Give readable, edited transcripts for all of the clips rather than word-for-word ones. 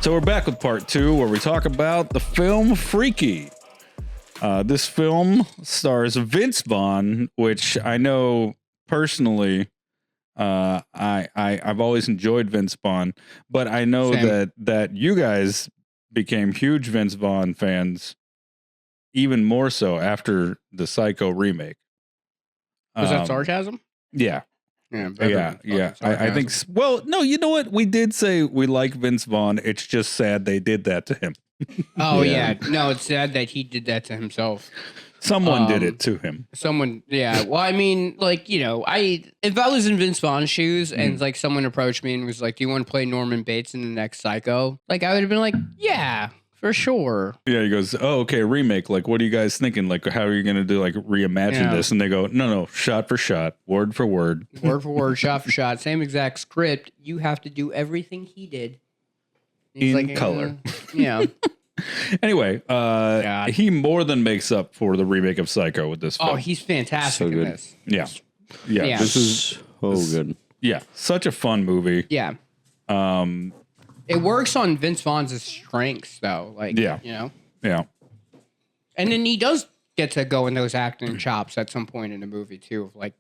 So we're back with part 2 where we talk about the film Freaky. This film stars Vince Vaughn, which I know personally. I've always enjoyed Vince Vaughn, but I know that you guys became huge Vince Vaughn fans, even more so after the Psycho remake. Was that sarcasm? Yeah. Yeah. I think. Well, no, you know what? We did say we like Vince Vaughn. It's just sad they did that to him. Oh yeah. No, it's sad that he did that to himself. Someone did it to him. Someone, yeah. Well, I mean, like, you know, if I was in Vince Vaughn's shoes and like someone approached me and was like, "Do you want to play Norman Bates in the next Psycho?" Like, I would have been like, "Yeah, for sure." Yeah, he goes, "Oh, okay, remake. Like, what are you guys thinking? Like, how are you going to do, like, reimagine this?" And they go, no, shot for shot, word for word. Word for word, shot for shot, same exact script. You have to do everything he did. He's in like, color. Yeah. Anyway, he more than makes up for the remake of Psycho with this film. Oh, he's fantastic in this. Yeah. This is so good. Yeah, such a fun movie. Yeah. It works on Vince Vaughn's strengths, though. Like, you know? Yeah. And then he does get to go in those acting chops at some point in the movie, too, of like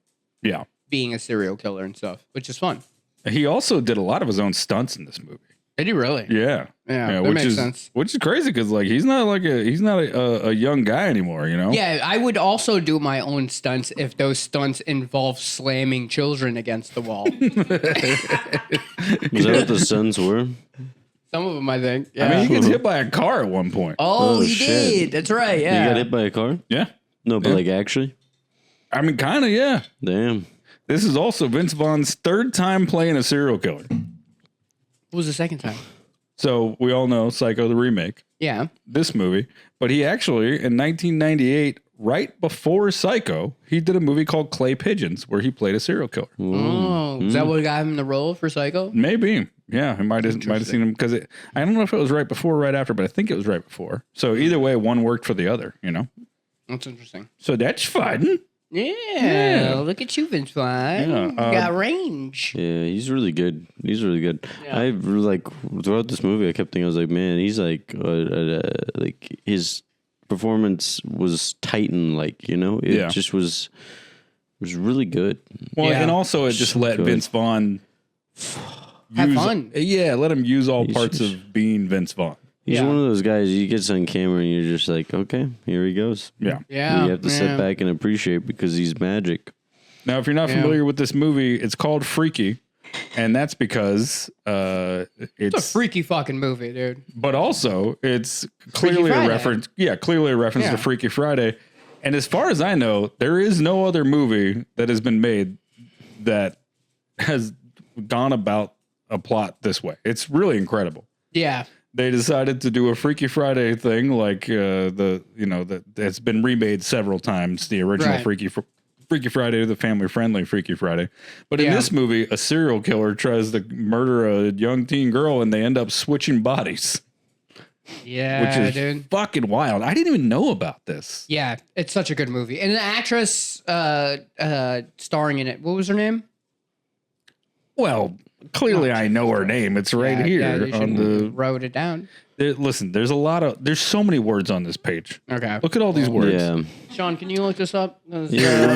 being a serial killer and stuff, which is fun. He also did a lot of his own stunts in this movie. Did he really? Yeah. That which makes is, sense. Which is crazy because like he's not a young guy anymore, you know? Yeah, I would also do my own stunts if those stunts involve slamming children against the wall. Was that what the stunts were? Some of them, I think. Yeah. I mean, he gets hit by a car at one point. Oh, he shit. did. That's right. Yeah. You got hit by a car? Yeah. No, but like actually? I mean, kind of, yeah. Damn. This is also Vince Vaughn's third time playing a serial killer. What was the second time? So we all know Psycho the remake. Yeah. This movie. But he actually, in 1998, right before Psycho, he did a movie called Clay Pigeons where he played a serial killer. Oh, is that what got him the role for Psycho? Maybe. Yeah, I might have seen him because I don't know if it was right before or right after, but I think it was right before. So either way, one worked for the other, you know? That's interesting. So that's fun. Yeah. Look at you, Vince Vaughn. Yeah, You got range. Yeah, he's really good. He's really good. Yeah. I like throughout this movie, I kept thinking, I was like, man, he's like his performance was Titan, like, you know, it just was really good. Well, and also it just let Vince Vaughn have fun. Yeah, let him use all parts of being Vince Vaughn. He's one of those guys, he gets on camera and you're just like, okay, here he goes. Yeah. Yeah. You have to sit back and appreciate because he's magic. Now, if you're not familiar with this movie, it's called Freaky. And that's because it's a freaky fucking movie, dude. But also, it's clearly a reference. Yeah, clearly a reference to Freaky Friday. And as far as I know, there is no other movie that has been made that has gone about a plot this way. It's really incredible. Yeah. They decided to do a Freaky Friday thing, like that's been remade several times. The original Freaky Friday, the family-friendly Freaky Friday. But in this movie, a serial killer tries to murder a young teen girl, and they end up switching bodies. Yeah, which is dude. fucking wild. I didn't even know about this. Yeah, it's such a good movie, and the actress starring in it. What was her name? Well, clearly I know her name. It's right here on the. Wrote it down. Listen, there's so many words on this page. Okay. Look at all these words. Yeah. Sean, can you look this up? Let me do it.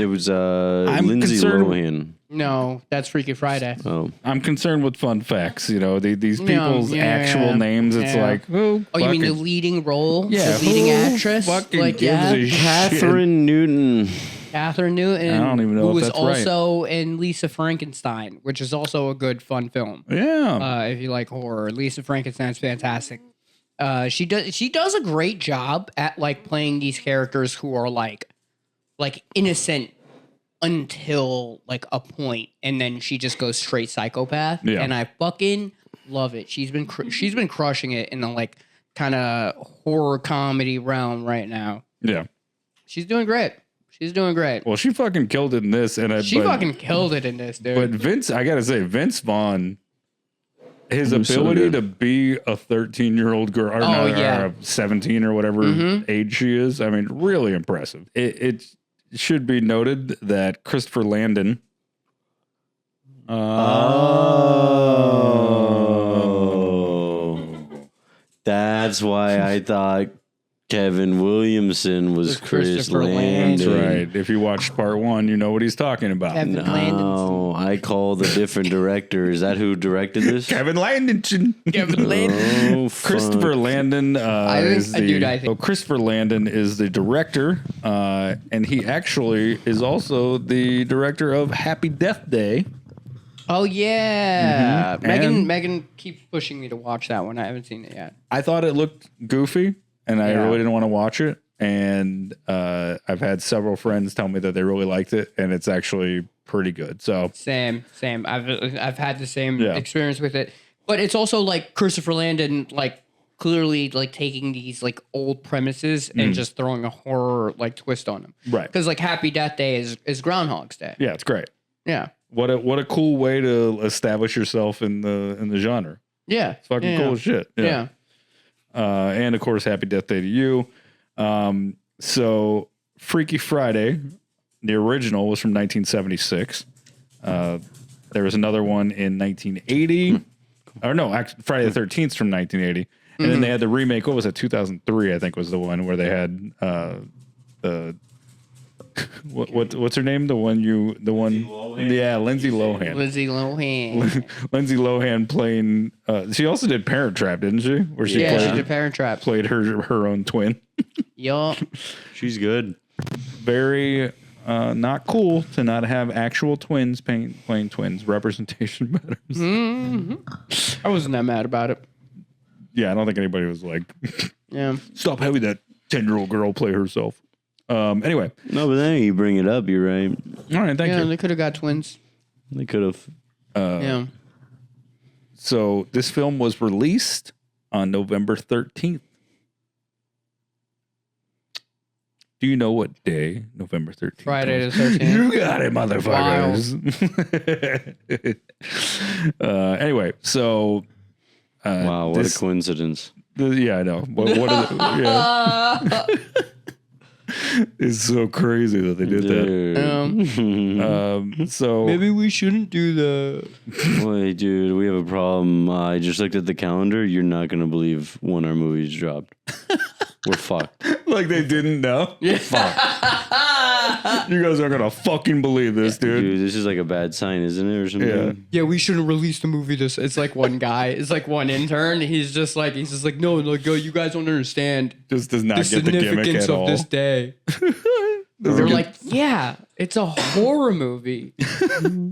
It was Lindsay Lohan. No, that's Freaky Friday. Oh. I'm concerned with fun facts. You know, these people's actual names. It's like, you mean the leading role? Yeah. The leading actress? Fucking gives a Kathryn Newton. Kathryn Newton. I don't even know who if was that's right. also in Lisa Frankenstein, which is also a good, fun film. Yeah. If you like horror, Lisa Frankenstein's fantastic. She does a great job at like playing these characters who are like innocent until like a point, and then she just goes straight psychopath. Yeah. And I fucking love it. She's been crushing it in the like kind of horror comedy realm right now. Yeah. She's doing great. She's doing great. Well, she fucking killed it in this, and she fucking killed it in this, dude. But I gotta say, Vince Vaughn, his ability to be a 13-year-old girl, or a 17 or whatever age she is, I mean, really impressive. It should be noted that Christopher Landon. That's why I thought Kevin Williamson was Chris Christopher Landon. That's right. If you watched part 1, you know what he's talking about. Kevin No, I called a different director. Is that who directed this? Kevin Landon. Kevin Landon. Oh, Christopher Landon is the. I think. So Christopher Landon is the director, and he actually is also the director of Happy Death Day. Oh yeah, And- Megan keeps pushing me to watch that one. I haven't seen it yet. I thought it looked goofy, and I Yeah. really didn't want to watch it. And I've had several friends tell me that they really liked it, and it's actually pretty good. So Same. I've had the same Yeah. experience with it, but it's also like Christopher Landon, like clearly like taking these like old premises and just throwing a horror like twist on them. Right. Because like Happy Death Day is Groundhog's Day. yeah, it's great. Yeah. What a cool way to establish yourself in the genre. Yeah. It's fucking cool as shit. Yeah. And of course, Happy Death Day to you. So Freaky Friday, the original was from 1976. There was another one in 1980. Or no, actually, Friday the 13th from 1980. And then they had the remake. What was it? 2003, I think, was the one where they had the what's her name? Lindsay Lohan. Yeah, Lindsay Lohan. Lindsay Lohan. Lindsay Lohan playing. She also did Parent Trap, didn't she? Where she Yeah, she played, did Parent Trap. played her own twin. Yup. She's good. Very not cool to not have actual twins playing twins. Representation matters. I wasn't that mad about it. Yeah, I don't think anybody was like, Yeah. stop having that 10-year-old girl play herself. Anyway, No, but then you bring it up. You're right. all right, thank Yeah, you. they could have got twins. They could have. Yeah. So this film was released on November 13th. Do you know what day November 13th? Friday was? the 13th. You got it, motherfuckers. Anyway, so Wow, what a coincidence. yeah, I know. What yeah. It's so crazy that they did that. So Maybe we shouldn't do that. Wait, dude, we have a problem. I just looked at the calendar. You're not going to believe when our movies dropped. We're fucked. like they didn't know. Yeah. You guys aren't gonna fucking believe this, dude. Dude, this is like a bad sign, isn't it? Or something? Yeah. Yeah, we shouldn't release the movie. It's like one guy. It's like one intern. He's just like no, like you guys don't understand Just does not the get the gimmick significance at of all. this day. Doesn't They're get- like, yeah, it's a horror movie.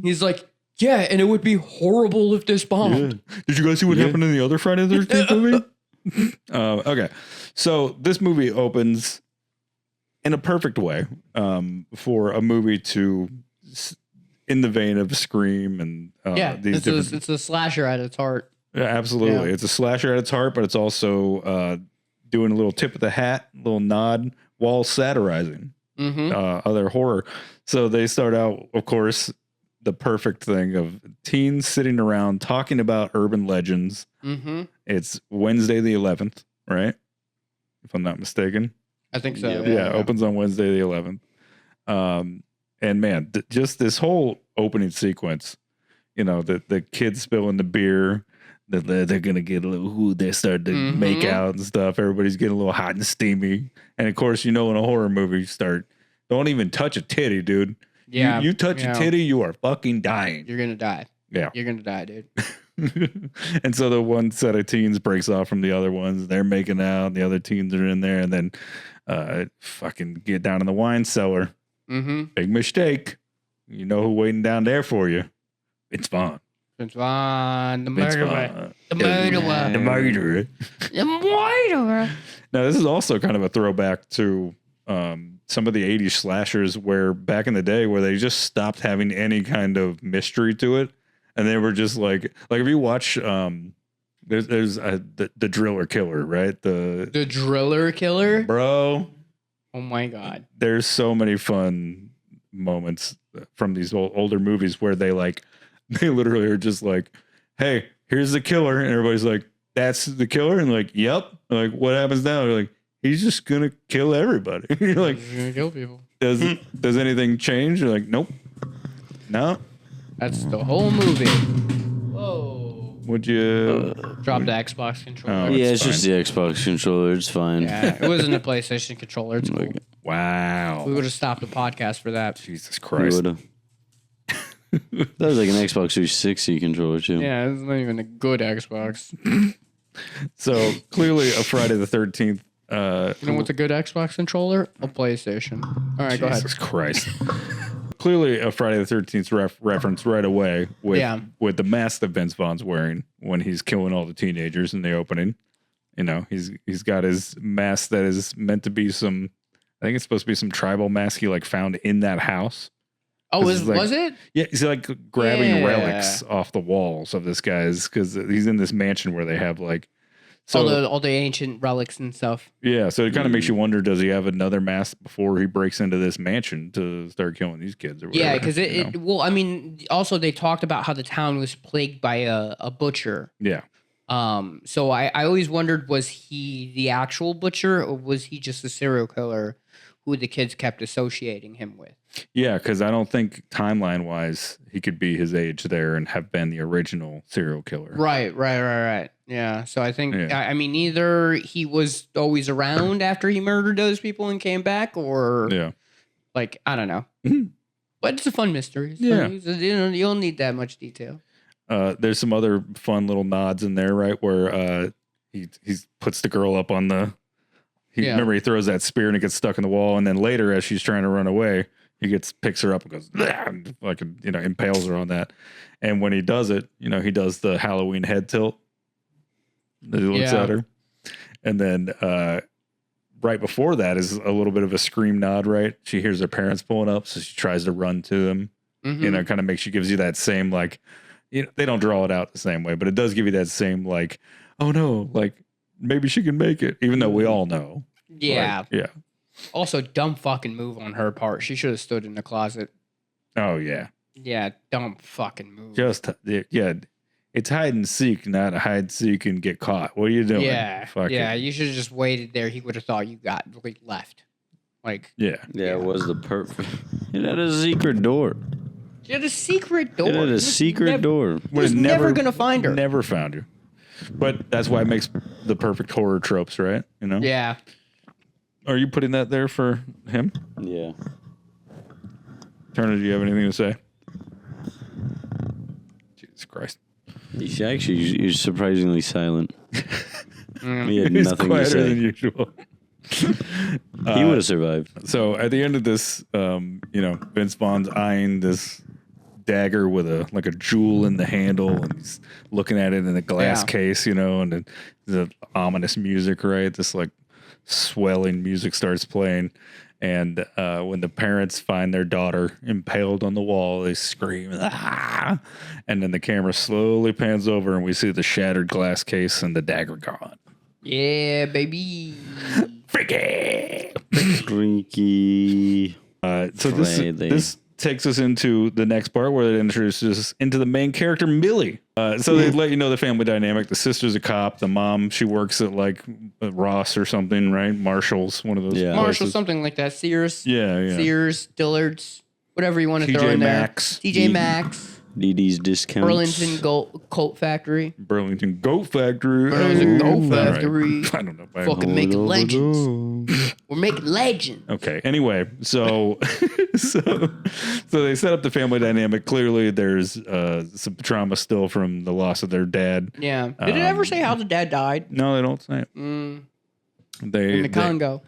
He's like, yeah, and it would be horrible if this bombed. Did you guys see what happened in the other Friday the 13th movie? Okay, so this movie opens in a perfect way for a movie to, in the vein of Scream and these different. It's a slasher at its heart. Yeah, absolutely, Yeah. it's a slasher at its heart, but it's also doing a little tip of the hat, a little nod while satirizing other horror. So they start out, of course, the perfect thing of teens sitting around talking about urban legends. Mm-hmm. It's Wednesday the 11th, right? If I'm not mistaken. I think so. Yeah, opens on Wednesday the 11th. And man, just this whole opening sequence, you know, the kids spilling the beer, that they're gonna get a little, they start to make out and stuff. Everybody's getting a little hot and steamy. And of course, you know, in a horror movie, don't even touch a titty, dude. Yeah. You touch a titty, you are fucking dying. You're gonna die. Yeah. You're gonna die, dude. And so the one set of teens breaks off from the other ones. They're making out. The other teens are in there, and then fucking get down in the wine cellar. Mm-hmm. Big mistake. You know who waiting down there for you? It's Vaughn. Vince Vaughn, the Vince murderer. Vaughn. The murderer. The murderer. The murderer. Now, this is also kind of a throwback to some of the 80s slashers where back in the day where they just stopped having any kind of mystery to it. And they were just like if you watch, there's the Driller Killer, right? The Driller Killer? Bro, Oh my God. there's so many fun moments from these older movies where they literally are just like, hey, here's the killer. And everybody's like, that's the killer? And like, yep. Like, what happens now? They're like, he's just going to kill everybody. You're like, He's gonna kill people. does anything change? You're like, nope. No. That's the whole movie. Whoa. Would you drop the Xbox controller? Oh, Yeah, it's it's just the Xbox controller. It's fine. Yeah, it wasn't a PlayStation controller. It's cool. Wow. We would have stopped the podcast for that. Jesus We Christ. would've. That was like an Xbox 360 controller too. Yeah, it's not even a good Xbox. So clearly a Friday the 13th. You know what's a good Xbox controller? A PlayStation. All right, go ahead. Jesus Christ. Clearly a Friday the 13th reference right away with the mask that Vince Vaughn's wearing when he's killing all the teenagers in the opening. You know, he's got his mask that is meant to be some, I think it's supposed to be some tribal mask he like found in that house. Oh, was it? Yeah, he's like grabbing relics off the walls of this guy's because he's in this mansion where they have like all the ancient relics and stuff. Yeah, so it kind of makes you wonder: does he have another mask before he breaks into this mansion to start killing these kids? Or whatever, yeah, because well, I mean, also they talked about how the town was plagued by a butcher. Yeah. So I always wondered, was he the actual butcher or was he just a serial killer who the kids kept associating him with? Yeah, because I don't think timeline wise he could be his age there and have been the original serial killer. Right. Yeah. So I think I mean either he was always around after he murdered those people and came back, or like I don't know. But it's a fun mystery. So you don't need that much detail. There's some other fun little nods in there, right? Where he puts the girl up on the. Remember he throws that spear and it gets stuck in the wall, and then later as she's trying to run away, he picks her up and goes and like impales her on that. And when he does it, he does the Halloween head tilt. That he looks at her, and then right before that is a little bit of a scream nod. Right, she hears her parents pulling up, so she tries to run to them. Mm-hmm. Kind of gives you that same like. They don't draw it out the same way, but it does give you that same like, oh no, like maybe she can make it, even though we all know. Yeah. Like, yeah. Also, dumb fucking move on her part. She should have stood in the closet. Oh yeah. Yeah, dumb fucking move. It's hide and seek, not hide, seek, and get caught. What are you doing? Yeah, you should have just waited there. He would have thought you got left. Like. Yeah. It was the perfect. It had a secret door. She had a secret door. It had a secret door. Was never gonna find her. Never found her. But that's why it makes the perfect horror tropes, right? Yeah. Are you putting that there for him? Yeah. Turner, do you have anything to say? Jesus Christ. You're surprisingly silent. He had He's nothing to quieter say. than usual. He would have survived. So at the end of this, Vince Vaughn's eyeing this dagger with a jewel in the handle, and he's looking at it in a glass case, and then the ominous music, right? This like swelling music starts playing, and when the parents find their daughter impaled on the wall, they scream, ah! And then the camera slowly pans over, and we see the shattered glass case and the dagger gone. Yeah, baby. Freaky. So this takes us into the next part where it introduces us into the main character, Millie. So they let you know the family dynamic. The sister's a cop. The mom, she works at like Ross or something, right? Marshall's, one of those places. Marshall, something like that. Sears. Yeah. Sears, Dillard's, whatever you want to throw in there. TJ Maxx. DD's Discounts. Burlington Coat Factory. Burlington Goat Factory. Burlington Goat Factory. Right. I don't know. Fucking making legends. We're making legends. Okay. Anyway, so they set up the family dynamic. Clearly, there's some trauma still from the loss of their dad. Yeah. Did it ever say how the dad died? No, they don't say it. In the Congo.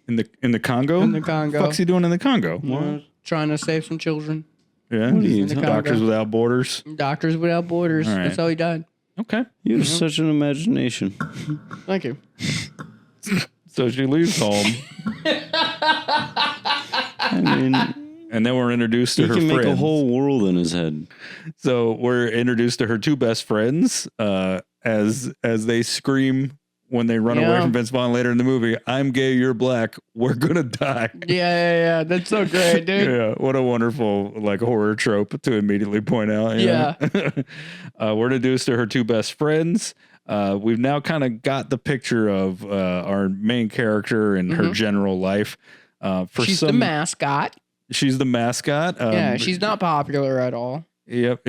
In the Congo? In the Congo. What's he doing in the Congo? What? Trying to save some children. Yeah. Doctors Without Borders. Doctors Without Borders. All right. That's how he died. Okay. You have such an imagination. Thank you. So she leaves home. And then we're introduced to her friends. He can make a whole world in his head. So we're introduced to her two best friends as they scream when they run away from Vince Vaughn later in the movie. I'm gay, you're black, we're gonna die. Yeah. That's so great, dude. Yeah, what a wonderful like horror trope to immediately point out. Yeah. We're introduced to her two best friends. We've now kind of got the picture of our main character and her general life. She's the mascot. She's the mascot. Yeah, she's not popular at all. Yep.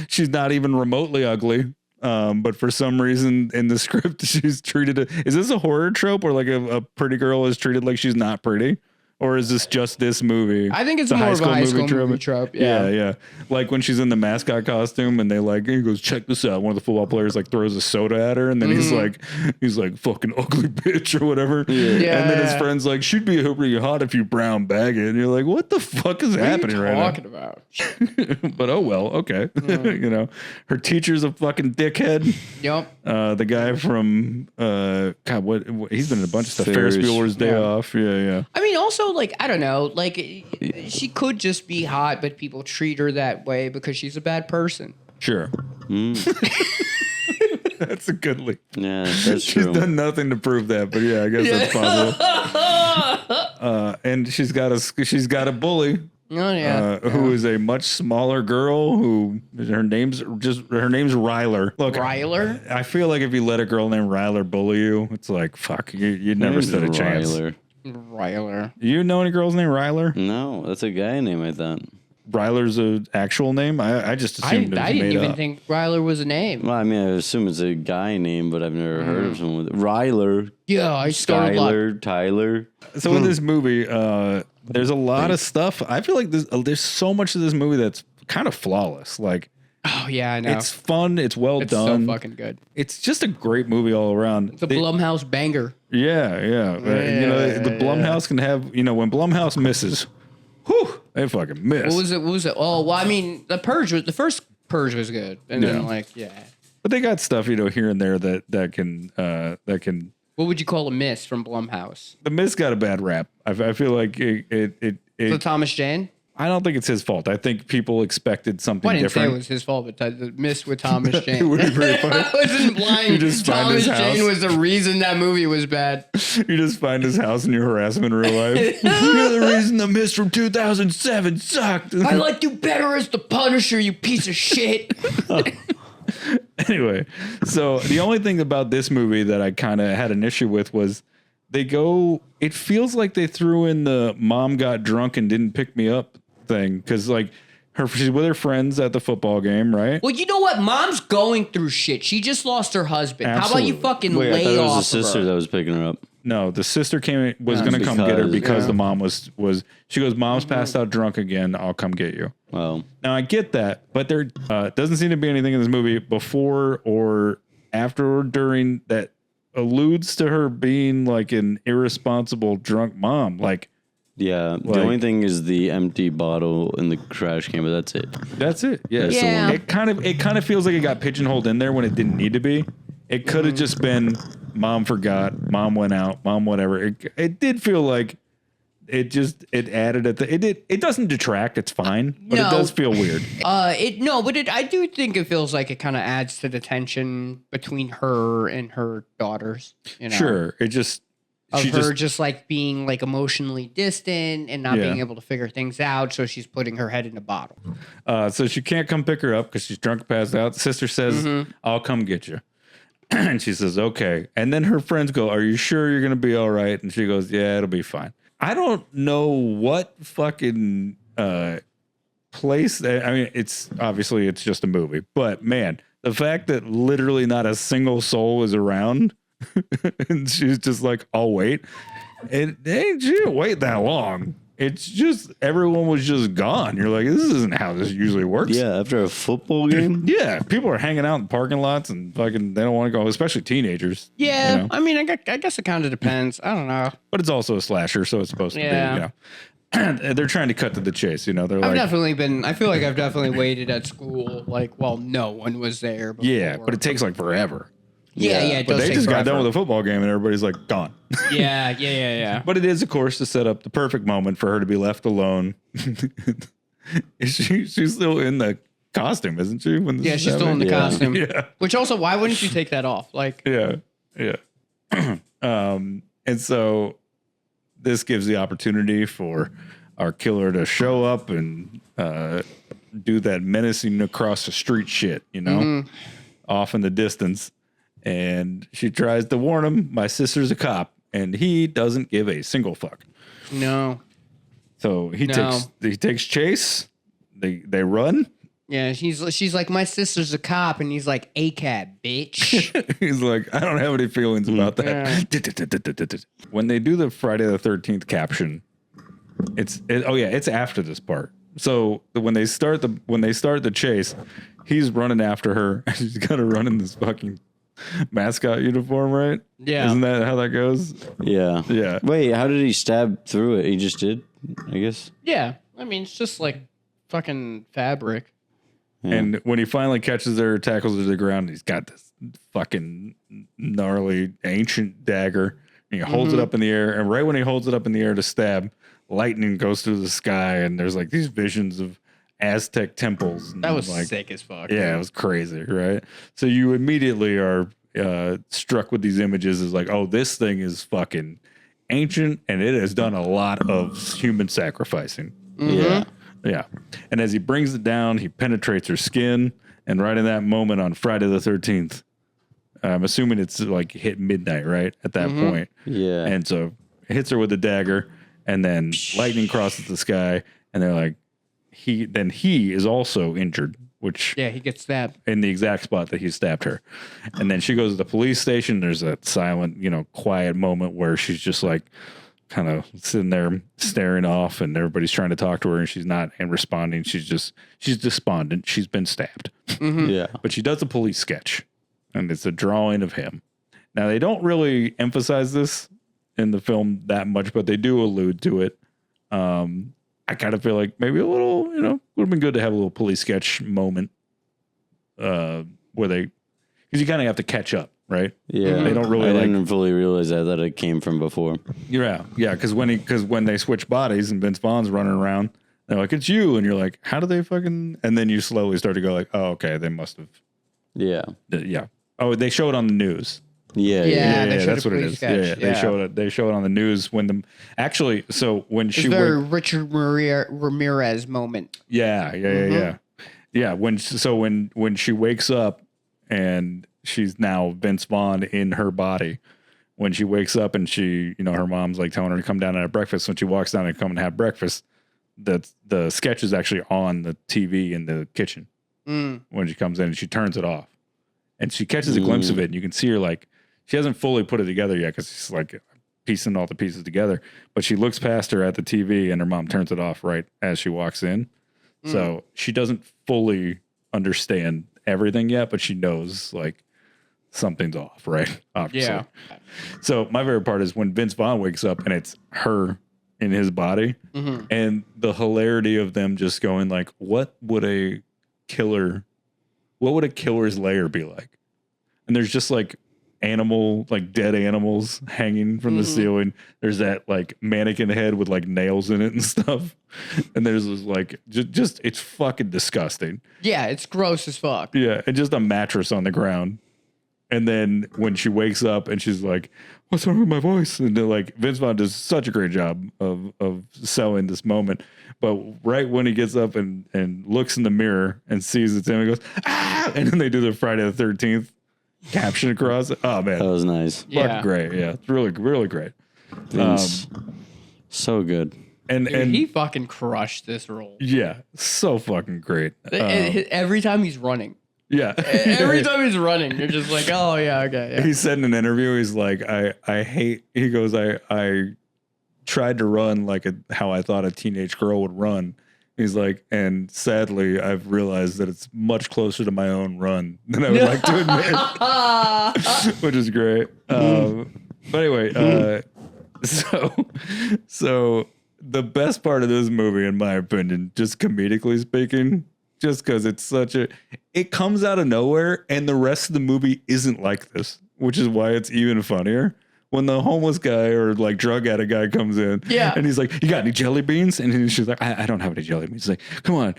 She's not even remotely ugly. But for some reason in the script, she's treated. Is this a horror trope where like a pretty girl is treated like she's not pretty? Or is this just this movie? I think it's more of a high school movie trope. Yeah. Like when she's in the mascot costume and he goes, check this out. One of the football players like throws a soda at her and then he's like fucking ugly bitch or whatever. Yeah. And then his friend's like, she'd be pretty hot if you brown bag it. And you're like, what the fuck is happening right now? What are you talking about? But oh well, okay. Her teacher's a fucking dickhead. Yep. The guy from God, what he's been in a bunch of stuff. Ferris Bueller's Day Off. Yeah. I mean, also, like, I don't know, like, she could just be hot, but people treat her that way because she's a bad person. Sure. That's a good leap. Yeah, that's She's true. done nothing to prove that, but yeah, I guess that's possible. And she's got a bully. Oh yeah. Who is a much smaller girl who her name's Ryler. Look, Ryler? I feel like if you let a girl named Ryler bully you, it's like fuck, you'd never stood a chance. Ryler. You know any girls named Ryler? No, that's a guy name, I thought. Ryler's an actual name? I just assumed it was I didn't made even up. think Ryler was a name. Well, I mean, I assume it's a guy name, but I've never heard of someone with Ryler. Yeah, I started Skyler, Tyler. So in this movie, there's a lot of stuff. I feel like there's so much of this movie that's kind of flawless. Like, oh yeah, I know. it's fun. It's well It's done. so fucking good. It's just a great movie all around. It's a Blumhouse banger. Yeah. The Blumhouse can have, when Blumhouse misses, whew, they fucking miss. What was it? Oh, well, I mean, the first Purge was good, and then But they got stuff, here and there that can. What would you call a miss from Blumhouse? The Mist got a bad rap. I feel like So Thomas Jane? I don't think it's his fault. I think people expected something I didn't different. say it was his fault, but the miss with Thomas Jane. It would be pretty funny. I wasn't blind. Thomas Jane was the reason that movie was bad. You just find his house and you harass him in real life. You're the reason the Mist from 2007 sucked. I liked you better as the Punisher, you piece of shit. Anyway, so the only thing about this movie that I kind of had an issue with was it feels like they threw in the mom got drunk and didn't pick me up thing. Because like she's with her friends at the football game, right? Well, you know what? Mom's going through shit. She just lost her husband. Absolutely. How about you fucking Wait, lay I thought it was off the sister of her? that was picking her up. No, the sister was going to come get her because the mom was she goes, mom's passed out drunk again. I'll come get you. Well, Now I get that, but there doesn't seem to be anything in this movie before or after or during that alludes to her being like an irresponsible drunk mom. Like, yeah, the only thing is the empty bottle in the trash can, but that's it. that's it. Yeah. That's the Yeah. one. It kind of feels like it got pigeonholed in there when it didn't need to be. It could have just been mom forgot, mom went out, mom whatever. It did feel like it added it doesn't detract, it's fine, but No. it does feel weird. I do think it feels like it kind of adds to the tension between her and her daughters. Sure. It just Just like being like emotionally distant and not being able to figure things out, so she's putting her head in a bottle. so she can't come pick her up because she's drunk and passed out. The sister says, I'll come get you. And she says, okay. And then her friends go, are you sure you're going to be all right? And she goes, yeah, it'll be fine. I don't know what fucking place. I mean, it's just a movie. But man, the fact that literally not a single soul is around and she's just like, I'll wait. She didn't wait that long. It's just everyone was just gone. You're like, this isn't how this usually works. Yeah, after a football game. Yeah, people are hanging out in parking lots and fucking they don't want to go, especially teenagers. Yeah, I mean, I guess it kind of depends. I don't know. But it's also a slasher, so it's supposed to be. They're trying to cut to the chase. They're I feel like I've definitely waited at school like while no one was there. Before. Yeah, but it takes like forever. Yeah. It But does they take just got forever. done with a football game and everybody's like gone. Yeah. But it is, of course, to set up the perfect moment for her to be left alone. She's still in the costume, isn't she? When this is she's still in the happening? costume. Yeah. Which also, why wouldn't you take that off? Like, Yeah. And so this gives the opportunity for our killer to show up and do that menacing across the street shit, off in the distance. And she tries to warn him, my sister's a cop, and he doesn't give a single fuck. no. So he takes chase. they run. Yeah, she's like, my sister's a cop, and he's like, a cab, bitch. He's like, I don't have any feelings about that. Yeah. When they do the Friday the 13th caption, it's after this part. So when they start the chase, he's running after her, and she's got to run in this fucking mascot uniform, right? Yeah. Isn't that how that goes? Yeah. Yeah. Wait, how did he stab through it? He just did, I guess. Yeah. I mean, it's just like fucking fabric. Yeah. And when he finally catches her, tackles her to the ground, he's got this fucking gnarly ancient dagger, and he holds it up in the air. And right when he holds it up in the air to stab, lightning goes through the sky, and there's like these visions of Aztec temples. That was like, sick as fuck. Yeah, it was crazy, right? So you immediately are struck with these images as like, oh, this thing is fucking ancient, and it has done a lot of human sacrificing. Yeah. Yeah. And as he brings it down, he penetrates her skin. And right in that moment on Friday the 13th, I'm assuming it's like hit midnight, right? At that point. Yeah. And so it hits her with a dagger, and then lightning crosses the sky. And they're like, he is also injured, which. Yeah, he gets stabbed. In the exact spot that he stabbed her. And then she goes to the police station. There's that silent, quiet moment where she's just like, kind of sitting there staring off, and everybody's trying to talk to her, and she's not responding. She's despondent. She's been stabbed. Yeah. But she does a police sketch, and it's a drawing of him. Now, they don't really emphasize this in the film that much, but they do allude to it. I kind of feel like maybe a little, would have been good to have a little police sketch moment where because you kind of have to catch up. Right? Yeah. They don't really I didn't fully realize that it came from before. Yeah. Yeah. Because when they switch bodies and Vince Vaughn's running around, they're like, it's you. And you're like, how do they fucking. And then you slowly start to go like, oh, okay. They must have. Yeah. Yeah. Oh, they show it on the news. Yeah. That's what it is. Yeah. They show it on the news when so when she. It's very Richard Ramirez moment. Yeah. Yeah. When she wakes up and she's now Vince Vaughn in her body. When she wakes up and she, her mom's like telling her to come down and have breakfast. When she walks down and come and have breakfast, the sketch is actually on the TV in the kitchen when she comes in, and she turns it off, and she catches a glimpse of it, and you can see her like, she hasn't fully put it together yet because she's like piecing all the pieces together, but she looks past her at the TV, and her mom turns it off right as she walks in. So she doesn't fully understand everything yet, but she knows like, something's off, right? Obviously. Yeah. So my favorite part is when Vince Vaughn wakes up and it's her in his body, and the hilarity of them just going like, what would a killer's lair be like? And there's just like dead animals hanging from the ceiling. There's that like mannequin head with like nails in it and stuff. And there's this like, just it's fucking disgusting. Yeah, it's gross as fuck. Yeah, and just a mattress on the ground. And then when she wakes up and she's like, what's wrong with my voice? And they're like, Vince Vaughn does such a great job of selling this moment. But right when he gets up and looks in the mirror and sees it's him, he goes, ah! And then they do the Friday the 13th caption across it. Oh, man. That was nice. Fucking great. Yeah. It's really, really great. Vince, so good. And he fucking crushed this role. Yeah. So fucking great. Every time he's running. Yeah. Every time he's running, you're just like, oh yeah, okay. Yeah. He said in an interview, he's like, he goes, I tried to run like how I thought a teenage girl would run. He's like, and sadly, I've realized that it's much closer to my own run than I would like to admit, which is great. But anyway, so the best part of this movie, in my opinion, just comedically speaking, just because it comes out of nowhere, and the rest of the movie isn't like this, which is why it's even funnier. When the homeless guy or like drug addict guy comes in, and he's like, "You got any jelly beans?" And she's like, "I don't have any jelly beans." He's like, "Come on,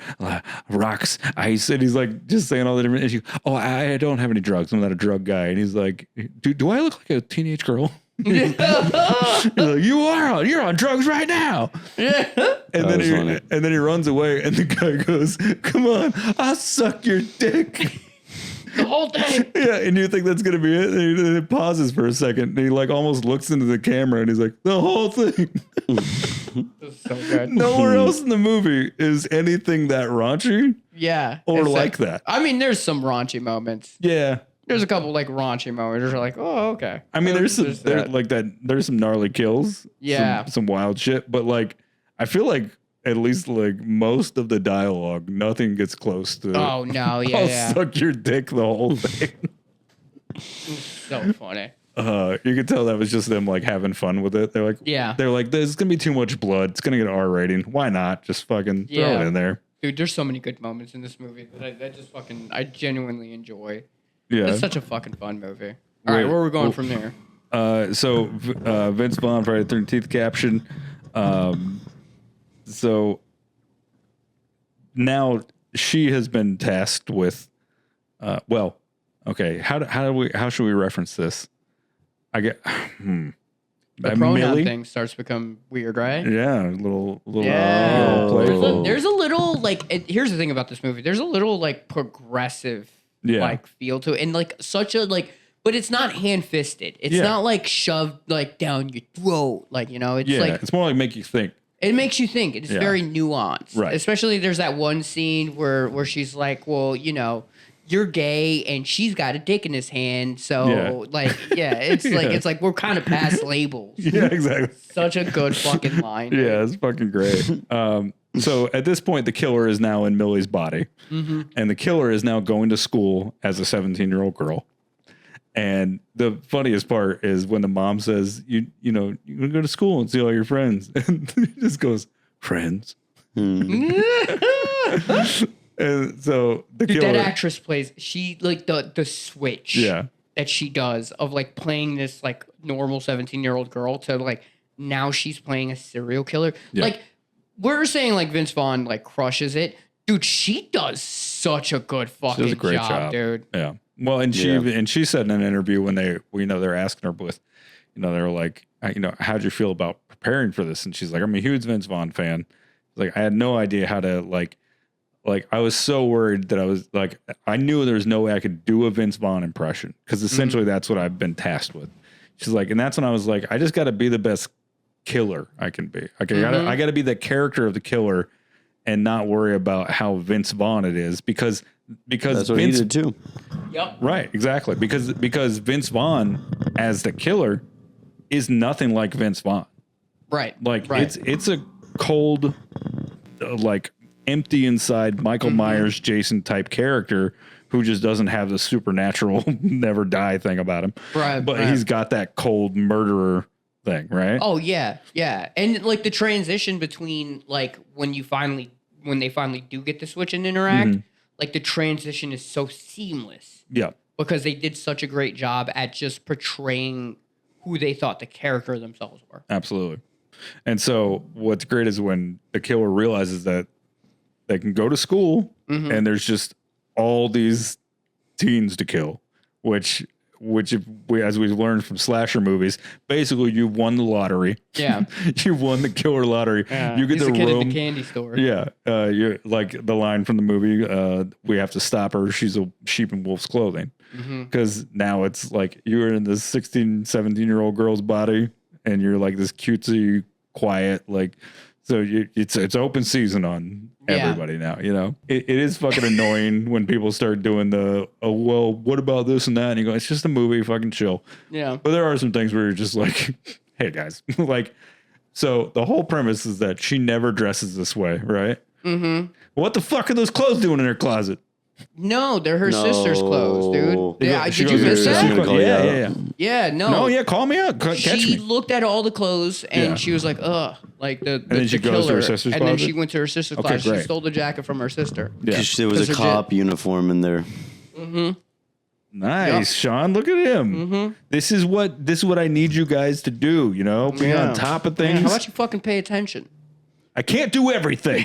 rocks, ice." And he's like, just saying all the different issues. "Oh, I don't have any drugs. I'm not a drug guy." And he's like, "Do I look like a teenage girl?" He's like, "You're on drugs right now." Yeah. And then he runs away, and the guy goes, "Come on, I'll suck your dick." The whole thing. Yeah, and you think that's gonna be it. And it pauses for a second, and he like almost looks into the camera, and he's like, "The whole thing." That's so good. Nowhere else in the movie is anything that raunchy. Yeah. Or like that. I mean, there's some raunchy moments. Yeah. There's a couple like raunchy moments. You're like, oh, okay. I mean, there's some gnarly kills. Yeah. Some wild shit. But like, I feel like at least like most of the dialogue, nothing gets close to. Oh no, yeah, I'll suck your dick the whole thing. So funny. You could tell that was just them like having fun with it. They're like, there's gonna be too much blood. It's gonna get an R rating. Why not? Just fucking throw it in there. Dude, there's so many good moments in this movie that I genuinely enjoy. Yeah. It's such a fucking fun movie. All right, where are we going from there? So Vince Vaughn, Friday the 13th caption. So now she has been tasked with, okay. How should we reference this? I get, the pronoun thing starts to become weird, right? Yeah. A little playful. There's a little like, here's the thing about this movie. There's a little like progressive like feel to it. And like such a like, but it's not hand-fisted. It's not like shoved like down your throat. Like, you know, it's like. It's more like make you think. It makes you think. It's very nuanced. Right. Especially there's that one scene where she's like, well, you know, you're gay and she's got a dick in his hand. So it's like we're kind of past labels. Yeah, exactly. Such a good fucking line. Dude. Yeah, it's fucking great. So at this point, the killer is now in Millie's body. Mm-hmm. And the killer is now going to school as a 17-year-old girl. And the funniest part is when the mom says, you know, you can go to school and see all your friends. And he just goes, friends. And so the killer. That actress plays, she like the switch that she does of like playing this like normal 17-year-old girl to like now she's playing a serial killer. Yeah. Like we're saying like Vince Vaughn like crushes it. Dude, she does such a good fucking job, dude. Yeah. Well, and she said in an interview when they're asking her with, you know, they were like, you know, how'd you feel about preparing for this? And she's like, I'm a huge Vince Vaughn fan. Like, I had no idea how to like I was so worried that I was like, I knew there was no way I could do a Vince Vaughn impression because essentially that's what I've been tasked with. She's like, and that's when I was like, I just got to be the best killer I can be. Okay, I got to be the character of the killer and not worry about how Vince Vaughn it is because that's what Vince he did too. Yep. Right, exactly. Because Vince Vaughn as the killer is nothing like Vince Vaughn. Right. Like it's a cold, like empty inside Michael Myers, Jason type character who just doesn't have the supernatural never die thing about him. Right. But he's got that cold murderer thing, right? Oh yeah, yeah. And like the transition between like when they finally do get to switch and interact, like the transition is so seamless. Yeah. Because they did such a great job at just portraying who they thought the character themselves were. Absolutely. And so what's great is when the killer realizes that they can go to school and there's just all these teens to kill, which as we've learned from slasher movies, basically you won the lottery. Yeah. You won the killer lottery. Yeah. You get He's to the kid roam. at the candy store. Yeah. You're like the line from the movie, we have to stop her. She's a sheep in wolf's clothing. Because now it's like you're in this 16, 17-year-old girl's body and you're like this cutesy, quiet, like, so it's open season on everybody now, you know? It is fucking annoying when people start doing the, oh, well, what about this and that? And you go, it's just a movie, fucking chill. Yeah. But there are some things where you're just like, hey, guys. Like, so the whole premise is that she never dresses this way, right? Mm-hmm. What the fuck are those clothes doing in her closet? No, they're her sister's clothes, dude. Yeah, did you miss that? Yeah, no. No, yeah, call me out. Catch she me. looked at all the clothes and she was like, ugh. Like and then she goes to her sister's and then closet? she went to her sister's closet. She stole the jacket from her sister. Yeah. There was a cop uniform in there. Nice, Sean. Look at him. This is what I need you guys to do, you know? Be on top of things. How about you fucking pay attention? I can't do everything.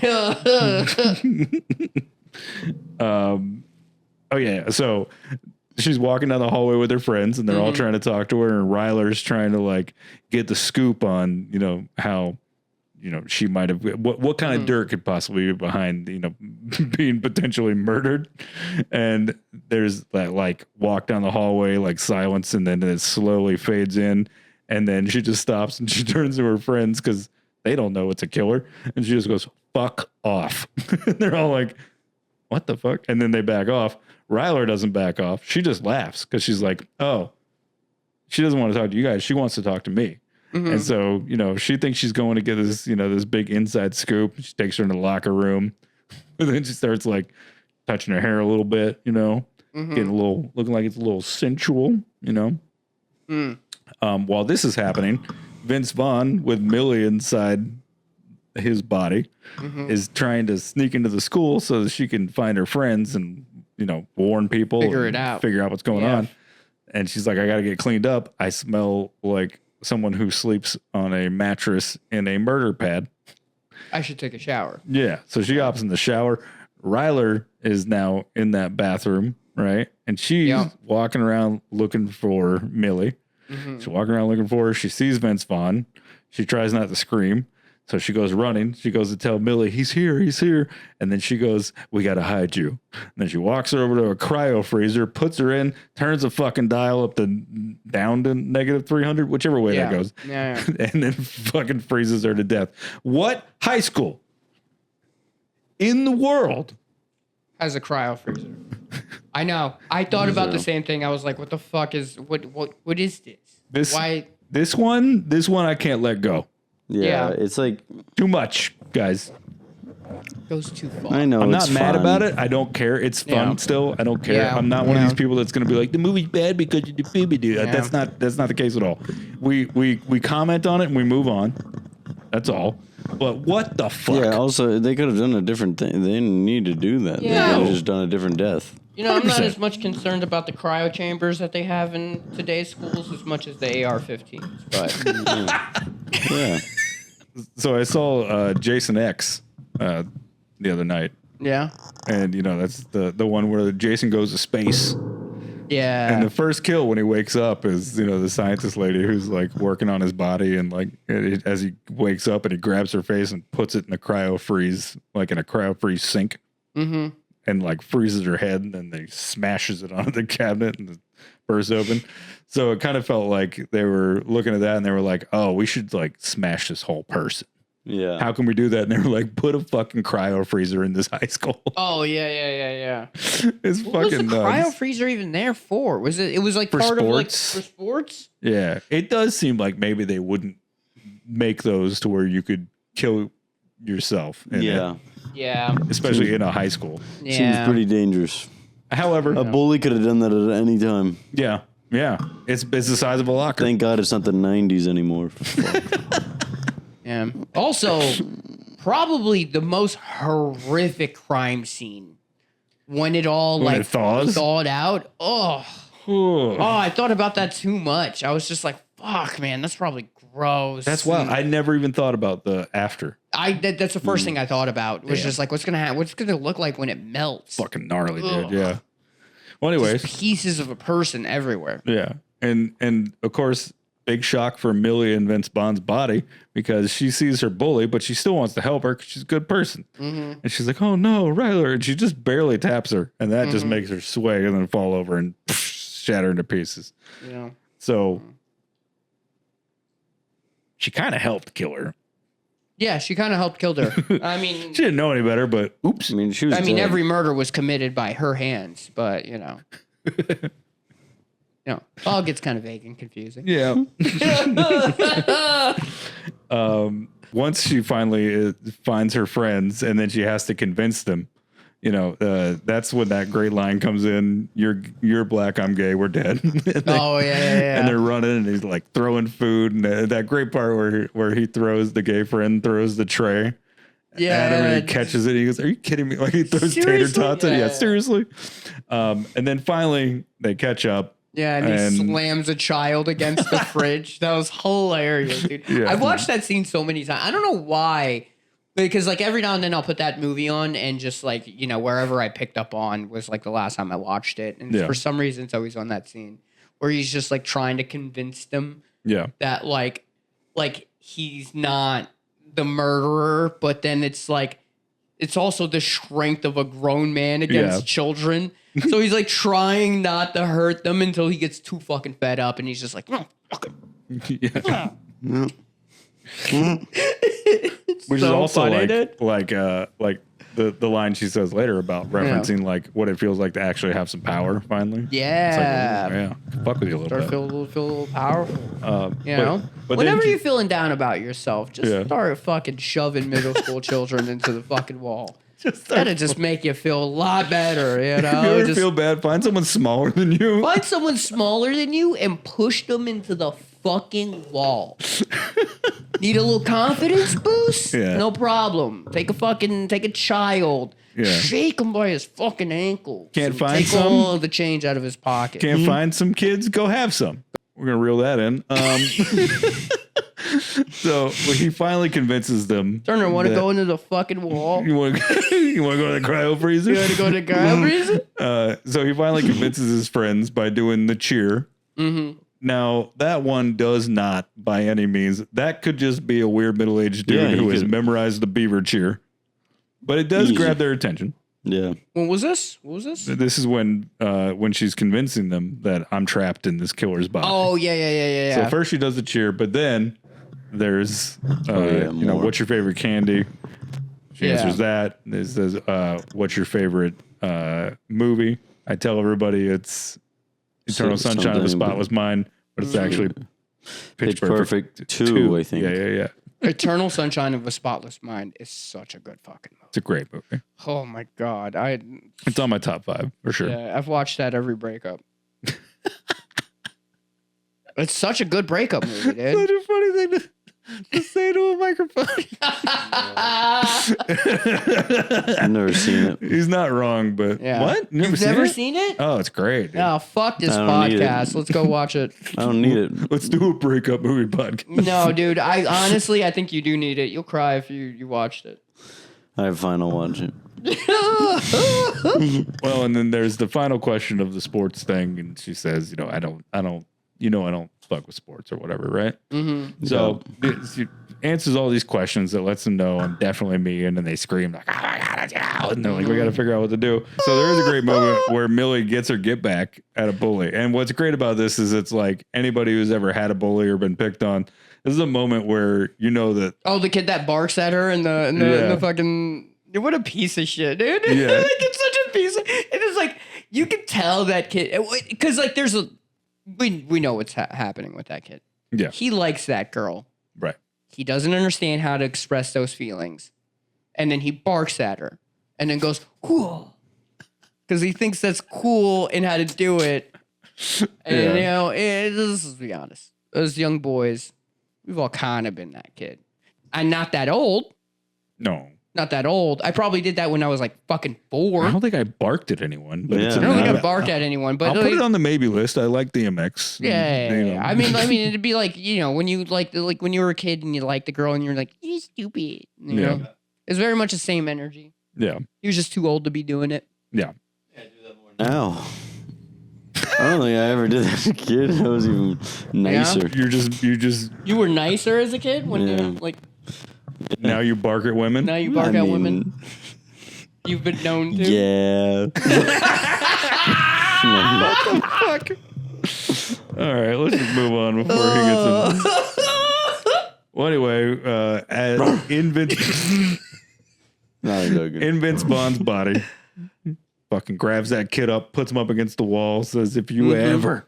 Oh yeah. So she's walking down the hallway with her friends and they're all trying to talk to her and Ryler's trying to like get the scoop on, you know, how she might have, what kind of dirt could possibly be behind, being potentially murdered. And there's that like walk down the hallway, like silence. And then it slowly fades in. And then she just stops and she turns to her friends because they don't know it's a killer. And she just goes, fuck off. And they're all like, what the fuck? And then they back off. Ryler doesn't back off. She just laughs because she's like, oh, she doesn't want to talk to you guys. She wants to talk to me. Mm-hmm. And so, she thinks she's going to get this, this big inside scoop. She takes her in the locker room. And then she starts like touching her hair a little bit, getting looking like it's a little sensual, While this is happening, Vince Vaughn with Millie inside his body is trying to sneak into the school so that she can find her friends and, warn people. Figure out what's going on. And she's like, I got to get cleaned up. I smell like someone who sleeps on a mattress in a murder pad. I should take a shower. Yeah. So she hops in the shower. Ryler is now in that bathroom, right? And she's walking around looking for Millie. She's walking around looking for her. She sees Vince Vaughn. She tries not to scream. So she goes running. She goes to tell Millie, he's here. And then she goes, we got to hide you. And then she walks her over to a cryo freezer, puts her in, turns the fucking dial up to down to -300, whichever way that goes. Yeah. And then fucking freezes her to death. What high school in the world has a cryo freezer? I know. I thought about the same thing. I was like, what the fuck is, what is this? Why? This one I can't let go. Yeah, it's like too much, guys. Goes too far. I know. I'm not mad about it. I don't care. It's fun still. I don't care. Yeah. I'm not one of these people that's going to be like the movie's bad because you do baby do. Yeah. That's not the case at all. We comment on it and we move on. That's all. But what the fuck? Yeah. Also, they could have done a different thing. They didn't need to do that. Yeah. They could have just done a different death. I'm not as much concerned about the cryo chambers that they have in today's schools as much as the AR-15s. But yeah. So I saw Jason X the other night. Yeah. And that's the one where Jason goes to space. Yeah. And the first kill when he wakes up is the scientist lady who's like working on his body, and like as he wakes up and he grabs her face and puts it in a cryo freeze, like in a cryo freeze sink. Mm-hmm. And like freezes her head, and then they smashes it onto the cabinet and it bursts open. So it kind of felt like they were looking at that and they were like, oh, we should like smash this whole person. Yeah. How can we do that? And they were like, put a fucking cryo freezer in this high school. Oh, yeah. It's what fucking was the nuts. cryo freezer even there for? It was like for part sports? Of like for sports? Yeah. It does seem like maybe they wouldn't make those to where you could kill yourself. Yeah. Especially in a high school. Yeah. Seems pretty dangerous. However, a bully could have done that at any time. Yeah. It's the size of a locker. Thank God it's not the 90s anymore. Yeah. Also, probably the most horrific crime scene when it all when like it thaws? thawed out. Oh, I thought about that too much. I was just like, fuck, man, that's probably gross. That's wild. I never even thought about the after. That's the first thing I thought about. Was just like, what's gonna happen? What's gonna look like when it melts? Fucking gnarly, dude. Yeah. Well, anyways, just pieces of a person everywhere. Yeah, and of course, big shock for Millie and Vince Vaughn's body because she sees her bully, but she still wants to help her because she's a good person. Mm-hmm. And she's like, "Oh no, Ryler!" And she just barely taps her, and that just makes her sway and then fall over and shatter into pieces. Yeah. So she kind of helped kill her. Yeah, she kind of helped kill her. I mean, she didn't know any better, but oops. I mean, she was. Every murder was committed by her hands, but all gets kind of vague and confusing. Yeah. Once she finally finds her friends, and then she has to convince them. That's when that great line comes in. You're black, I'm gay, we're dead. Yeah. And they're running, and he's like throwing food, and that great part where he throws the gay friend throws the tray. Yeah, and he catches it. He goes, "Are you kidding me?" Like he throws tater tots at it. Yeah, seriously. And then finally they catch up. Yeah, and he slams a child against the fridge. That was hilarious, dude. Yeah. I've watched that scene so many times. I don't know why. Because like every now and then I'll put that movie on and just like, wherever I picked up on was like the last time I watched it. And for some reason it's always on that scene where he's just like trying to convince them that like he's not the murderer, but then it's like it's also the strength of a grown man against children. So he's like trying not to hurt them until he gets too fucking fed up, and he's just like, no, fuck it. Which is also like the line she says later about referencing like what it feels like to actually have some power finally. Yeah. It's like, fuck with you a little bit. Feel a little powerful. You know? But whenever you're feeling down about yourself, just start fucking shoving middle school children into the fucking wall. That'll just make you feel a lot better, you know? You ever feel bad? Find someone smaller than you. Find someone smaller than you and push them into the fucking wall. Need a little confidence boost? Yeah. No problem. Take a child. Yeah. Shake him by his fucking ankle. Can't So find take some? all of the change out of his pocket. Can't find some kids? Go have some. We're gonna reel that in. So he finally convinces them. Turner, want to go into the fucking wall? You want to go to the cryo freezer? You want to go to the cryo freezer? So he finally convinces his friends by doing the cheer. Mm-hmm. Now, that one does not, by any means, that could just be a weird middle-aged dude who has memorized the beaver cheer. But it does grab their attention. Yeah. When was this? What was this? This is when she's convincing them that I'm trapped in this killer's body. Oh, yeah. So first she does the cheer, but then there's, what's your favorite candy? She answers that. It says, what's your favorite movie? I tell everybody it's Eternal Sunshine of the Spotless Mind, but it's actually Pitch Perfect 2, I think. Yeah. Eternal Sunshine of a Spotless Mind is such a good fucking movie. It's a great movie. Oh my God. It's on my top 5 for sure. Yeah, I've watched that every breakup. It's such a good breakup movie, dude. Such a funny thing to say to a microphone. I've never seen it. He's not wrong, but what? You've never seen it? Oh, it's great. Dude. Oh, fuck this podcast. Let's go watch it. I don't need it. Let's do a breakup movie podcast. No, dude. I think you do need it. You'll cry if you watched it. I have final watch it. Well, and then there's the final question of the sports thing, and she says, I don't fuck with sports or whatever, right? Mm-hmm. So she answers all these questions that lets them know I'm definitely me, and then they scream like, "Oh my God, it's you!" And they're like, "We got to figure out what to do." So there is a great moment where Millie gets her get back at a bully, and what's great about this is it's like anybody who's ever had a bully or been picked on. This is a moment where you know that. Oh, the kid that barks at her and the fucking. What a piece of shit, dude. Yeah. Like, it's such a piece of. It is like you can tell that kid because like there's a. We know what's happening with that kid. Yeah. He likes that girl. Right. He doesn't understand how to express those feelings. And then he barks at her and then goes, cool. Because he thinks that's cool and how to do it. And, let's be honest. Those young boys, we've all kind of been that kid. I'm not that old. No. Not that old. I probably did that when I was like fucking 4. I don't think I barked at anyone. But Yeah. I don't think I barked at anyone. But I'll put it on the maybe list. I like DMX. Yeah. I mean, it'd be like, when you like when you were a kid and you liked the girl and you're like, you're stupid. You know? It's very much the same energy. Yeah. He was just too old to be doing it. Yeah. Now. I don't think I ever did that as a kid. I was even nicer. Yeah? You were nicer as a kid when now you bark at women? Now you bark at women? You've been known to? Yeah. What the fuck? All right, let's just move on before he gets in. Well, anyway, in Vince Vaughn's body, fucking grabs that kid up, puts him up against the wall, says, if you ever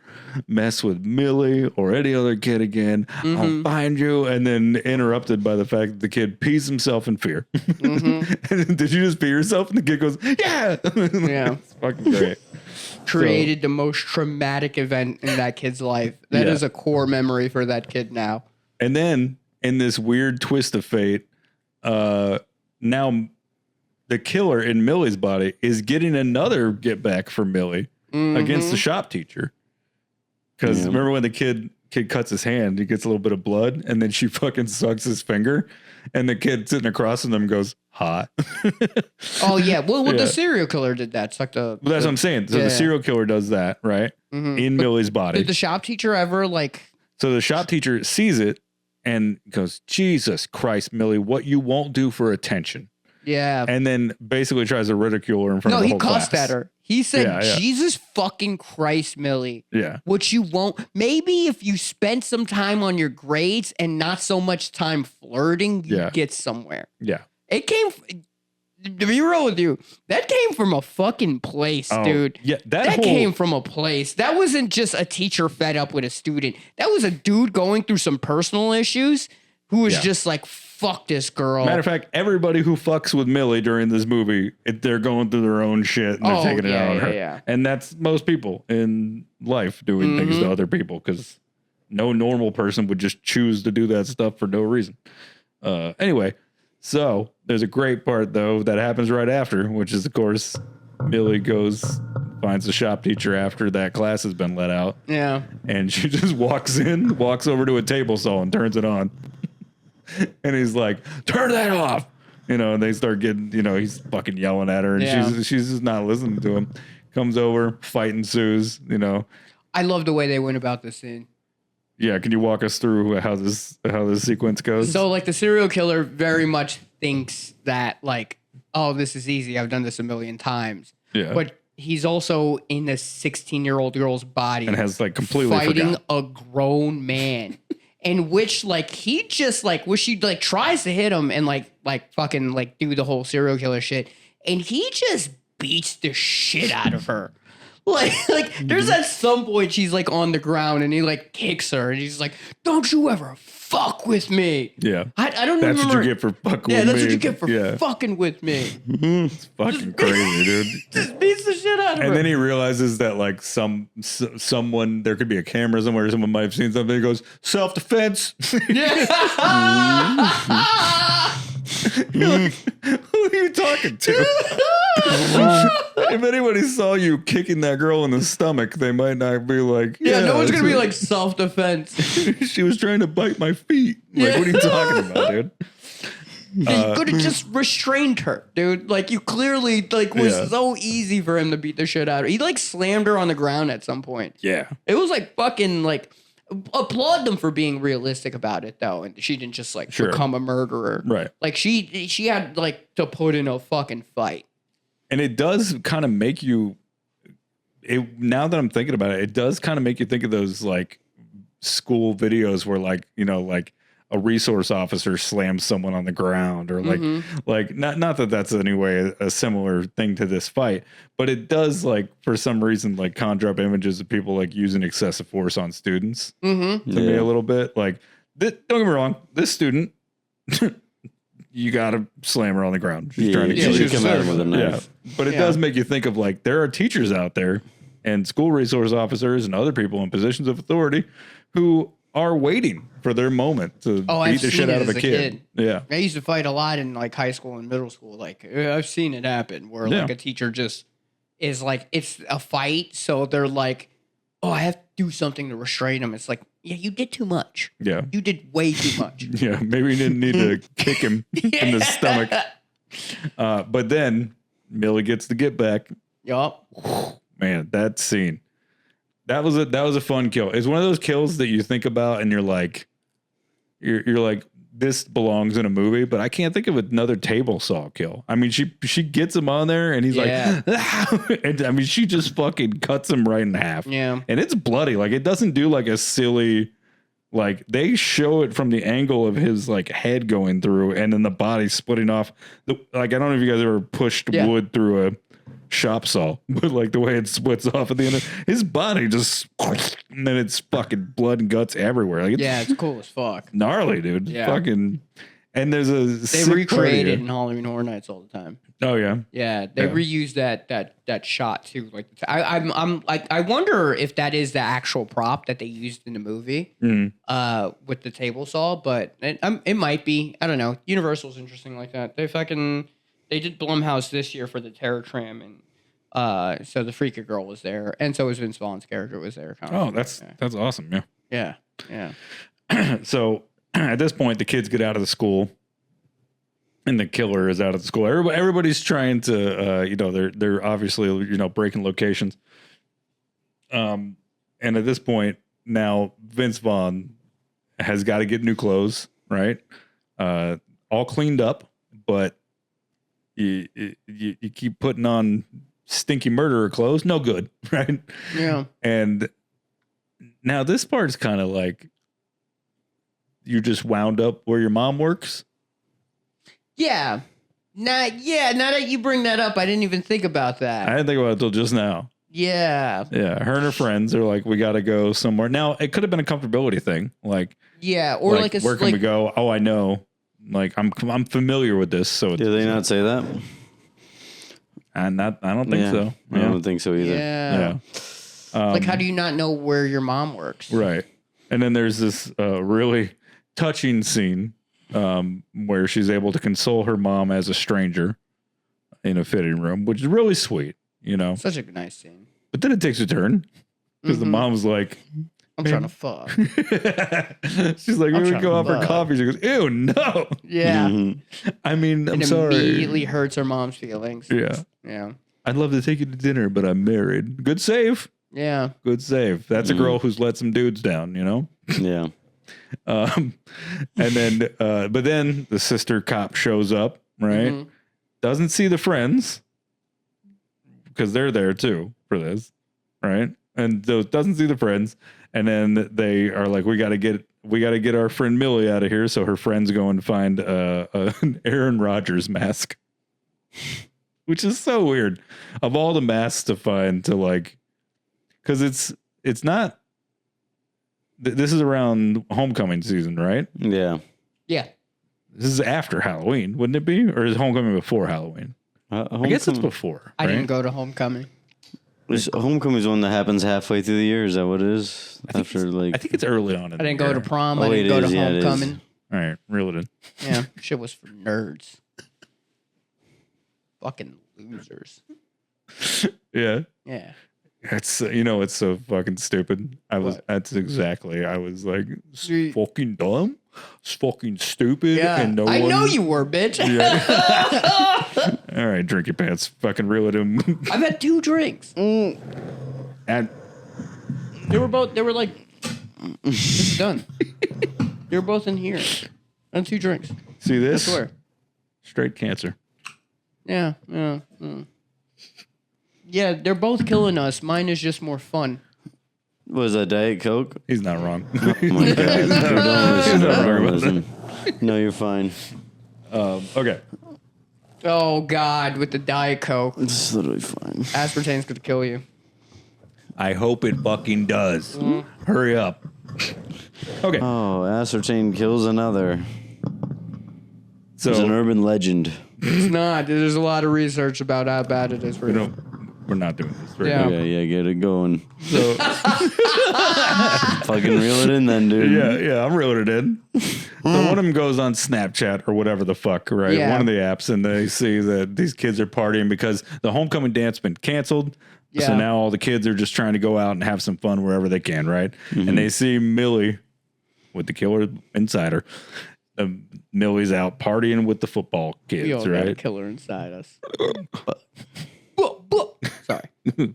mess with Millie or any other kid again, I'll find you. And then interrupted by the fact that the kid pees himself in fear. And did you just pee yourself? And the kid goes, yeah. Yeah. It's fucking great. Created the most traumatic event in that kid's life. That is a core memory for that kid now. And then in this weird twist of fate, now the killer in Millie's body is getting another get back for Millie against the shop teacher. Because remember when the kid cuts his hand, he gets a little bit of blood, and then she fucking sucks his finger, and the kid sitting across from them goes, hot. Oh, yeah. Well, the serial killer did that. Sucked the. Well, that's what I'm saying. So the serial killer does that, right? In Millie's body. Did the shop teacher ever, So the shop teacher sees it and goes, Jesus Christ, Millie, what you won't do for attention. Yeah. And then basically tries to ridicule her in front of the whole class. No, he cussed at her. He said, Jesus fucking Christ, Millie. Yeah. What you won't, maybe if you spent some time on your grades and not so much time flirting, you'd get somewhere. Yeah. It came, to be real with you, that came from a fucking place, dude. Yeah. That came from a place. That wasn't just a teacher fed up with a student. That was a dude going through some personal issues who was just like, fuck this girl. Matter of fact, everybody who fucks with Millie during this movie, they're going through their own shit and they're taking it out on her. Yeah. And that's most people in life doing things to other people, because no normal person would just choose to do that stuff for no reason. Anyway, so there's a great part, though, that happens right after, which is, of course, Millie finds the shop teacher after that class has been let out. Yeah. And she just walks over to a table saw and turns it on. And he's like, turn that off. And they start getting, he's fucking yelling at her, and she's just not listening to him. Comes over, fight ensues, I love the way they went about this scene. Yeah, can you walk us through how this sequence goes? So, like, the serial killer very much thinks that, like, oh, this is easy. I've done this a million times. Yeah. But he's also in a 16-year-old girl's body and has, like, completely fighting forgot. a grown man. In which, like, he just, like, she, like, tries to hit him and, like fucking, like, do the whole serial killer shit. And he just beats the shit out of her. Like, there's at some point she's, like, on the ground and he, like, kicks her. And he's like, don't you ever fuck with me. Yeah. I don't That's remember. what you get for fucking with me. Yeah, that's what you get for fucking with me. It's fucking crazy, dude. Just beats the shit out of her. And then he realizes that, like, someone, there could be a camera somewhere, someone might have seen something. He goes, self-defense. Yeah. You're like, who are you talking to? If anybody saw you kicking that girl in the stomach, they might not be like, yeah, no one's going to be like self-defense. She was trying to bite my feet. Like, what are you talking about, dude? You could have just restrained her, dude. Like, you clearly, like, was so easy for him to beat the shit out of her. He, like, slammed her on the ground at some point. Yeah. It was, like, fucking, like, applaud them for being realistic about it, though. And she didn't just, like, become a murderer. Right. Like, she had, like, to put in a fucking fight. And it does kind of make you, now that I'm thinking about it, it does kind of make you think of those, like, school videos where, like, like a resource officer slams someone on the ground, or like, like not that that's anyway a similar thing to this fight, but it does, like, for some reason, like, conjure up images of people, like, using excessive force on students to me a little bit. Like, don't get me wrong, this student, you gotta slam her on the ground. She's trying to kill you. Come at him with a knife. Yeah. But it does make you think of, like, there are teachers out there and school resource officers and other people in positions of authority who are waiting for their moment to beat the shit out of a kid. Yeah. I used to fight a lot in, like, high school and middle school. Like, I've seen it happen where, like, a teacher just is like, it's a fight. So they're like, oh, I have to do something to restrain him. It's like, yeah, you did too much. Yeah. You did way too much. Yeah. Maybe you didn't need to kick him in the stomach. But then Millie gets the get back. Yup. Man, that scene. That was a fun kill. It's one of those kills that you think about and you're like, this belongs in a movie, but I can't think of another table saw kill. I mean, she gets him on there and he's like, and I mean, she just fucking cuts him right in half. Yeah. And it's bloody. Like, it doesn't do, like, a silly, like, they show it from the angle of his, like, head going through and then the body splitting off. Like, I don't know if you guys ever pushed wood through a shop saw, but, like, the way it splits off at the end of his body, just, and then it's fucking blood and guts everywhere. Like, it's cool as fuck. Gnarly, dude. Yeah. Fucking, and there's a they recreate it in Halloween Horror Nights all the time. Oh yeah, yeah. They reuse that shot too. Like, I'm like, I wonder if that is the actual prop that they used in the movie, with the table saw. But it might be. I don't know. Universal's interesting like that. They did Blumhouse this year for the Terror Tram, and so the Freaky Girl was there, and so was Vince Vaughn's character was there. That's awesome. Yeah. Yeah. So at this point, the kids get out of the school, and the killer is out of the school. Everybody's trying to, they're obviously, breaking locations. And at this point, now Vince Vaughn has got to get new clothes, right? All cleaned up, but you keep putting on stinky murderer clothes. No good, right? Yeah. And now this part's kind of like you just wound up where your mom works. Yeah. Now that you bring that up, I didn't even think about that. I didn't think about it till just now. Yeah. Yeah, her and her friends are like, we got to go somewhere. Now, it could have been a comfortability thing. Like, yeah, or like a, where can we go? Oh, I know. Like, I'm familiar with this. So did they not say that? I don't think so. I don't think so either. Yeah. Like, how do you not know where your mom works? Right. And then there's this really touching scene where she's able to console her mom as a stranger in a fitting room, which is really sweet, you know. Such a nice scene. But then it takes a turn because the mom's like, I'm trying to fuck. she's like, we're going to go out for coffee. She goes, ew, no. Yeah. I mean, I'm it sorry. Immediately hurts her mom's feelings. Yeah. Yeah. I'd love to take you to dinner, but I'm married. Good save. Yeah. Good save. That's a girl who's let some dudes down, you know? Yeah. And then, but then the sister cop shows up, right? Mm-hmm. Doesn't see the friends because they're there too for this, right? And doesn't see the friends. And then they are like, we got to get our friend Millie out of here. So her friends go and find an Aaron Rodgers mask, which is so weird. Of all the masks to find, to like, because it's not. This is around homecoming season, right? Yeah. Yeah. This is after Halloween, wouldn't it be? Or is homecoming before Halloween? I guess it's before. I right? didn't go to homecoming. Homecoming is one that happens halfway through the year. Is that what it is? I think it's early on. I didn't go to prom. I didn't go to homecoming. All right, reel it in. Yeah, shit was for nerds. Fucking losers. Yeah. Yeah. It's it's so fucking stupid. I was like, it's fucking dumb. It's fucking stupid. Yeah. And I know you were, bitch. Yeah. All right, drink your pants. Fucking reel it in. I've had 2 drinks. And They were like, this is done. They were both in here. And 2 drinks. see this? I swear. Straight cancer. Yeah. Yeah, they're both killing us. Mine is just more fun. Was that Diet Coke? He's not wrong. Oh my God. Don't listen. No, you're fine. Okay. Oh, God, with the Diet Coke. It's literally fine. Aspartame's going to kill you. I hope it fucking does. Hurry up. Okay. Oh, aspartame kills another. So It's an urban legend. It's not. There's a lot of research about how bad it is for you. we're not doing this right Yeah. now. Yeah, get it going. So Fucking reel it in then, dude. yeah, I'm reeling it in. So one of them goes on Snapchat or whatever the fuck, right? Yeah. One of the apps, and they see that these kids are partying because the homecoming dance been canceled. Yeah. So now all the kids are just trying to go out and have some fun wherever they can, right? And they see Millie with the killer inside her. Millie's out partying with the football kids, We all got a right? killer inside us. Sorry.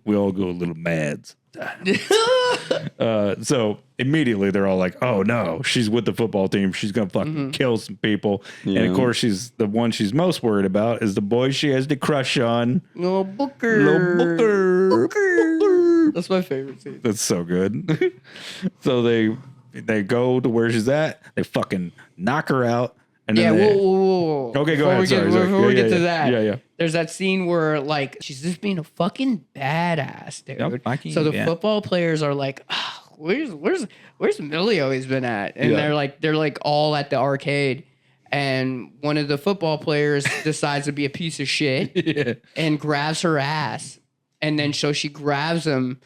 We all go a little mads. So immediately they're all like, oh no, she's with the football team. She's going to fucking kill some people. Yeah. And of course, the one she's most worried about is the boy she has the crush on. Little Booker. Little Booker. That's my favorite scene. That's so good. So they go to where she's at. They fucking knock her out. And then whoa. Okay, go ahead. Before we get to that. Yeah. There's that scene where, like, she's just being a fucking badass, dude. Yep, so the football players are like, oh, where's Millie always been at? And they're like all at the arcade. And one of the football players decides to be a piece of shit and grabs her ass. And then so she grabs him,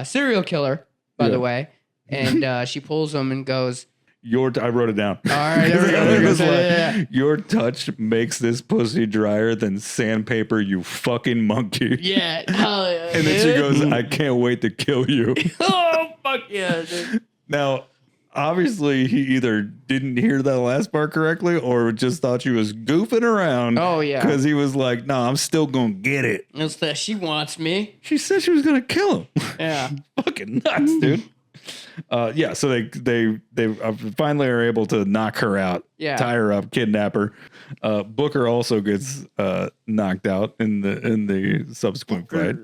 serial killer, by the way. And she pulls him and goes, I wrote it down. all right, there we go. Your touch makes this pussy drier than sandpaper, you fucking monkey. Yeah. Hell yeah. And then she goes, I can't wait to kill you. Oh, fuck yeah, dude. Now, obviously, he either didn't hear that last part correctly or just thought she was goofing around. Oh, yeah. Because he was like, no, I'm still going to get it. It's that she wants me. She said she was going to kill him. Yeah. Fucking nuts, dude. So they finally are able to knock her out, tie her up, kidnap her. Booker also gets knocked out in the subsequent fight,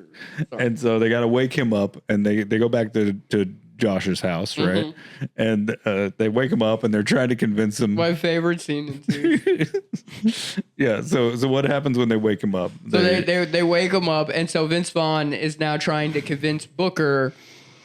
and so they got to wake him up, and they go back to Josh's house, right? And they wake him up, and they're trying to convince him. My favorite scene in the Yeah. So what happens when they wake him up? So they wake him up, and so Vince Vaughn is now trying to convince Booker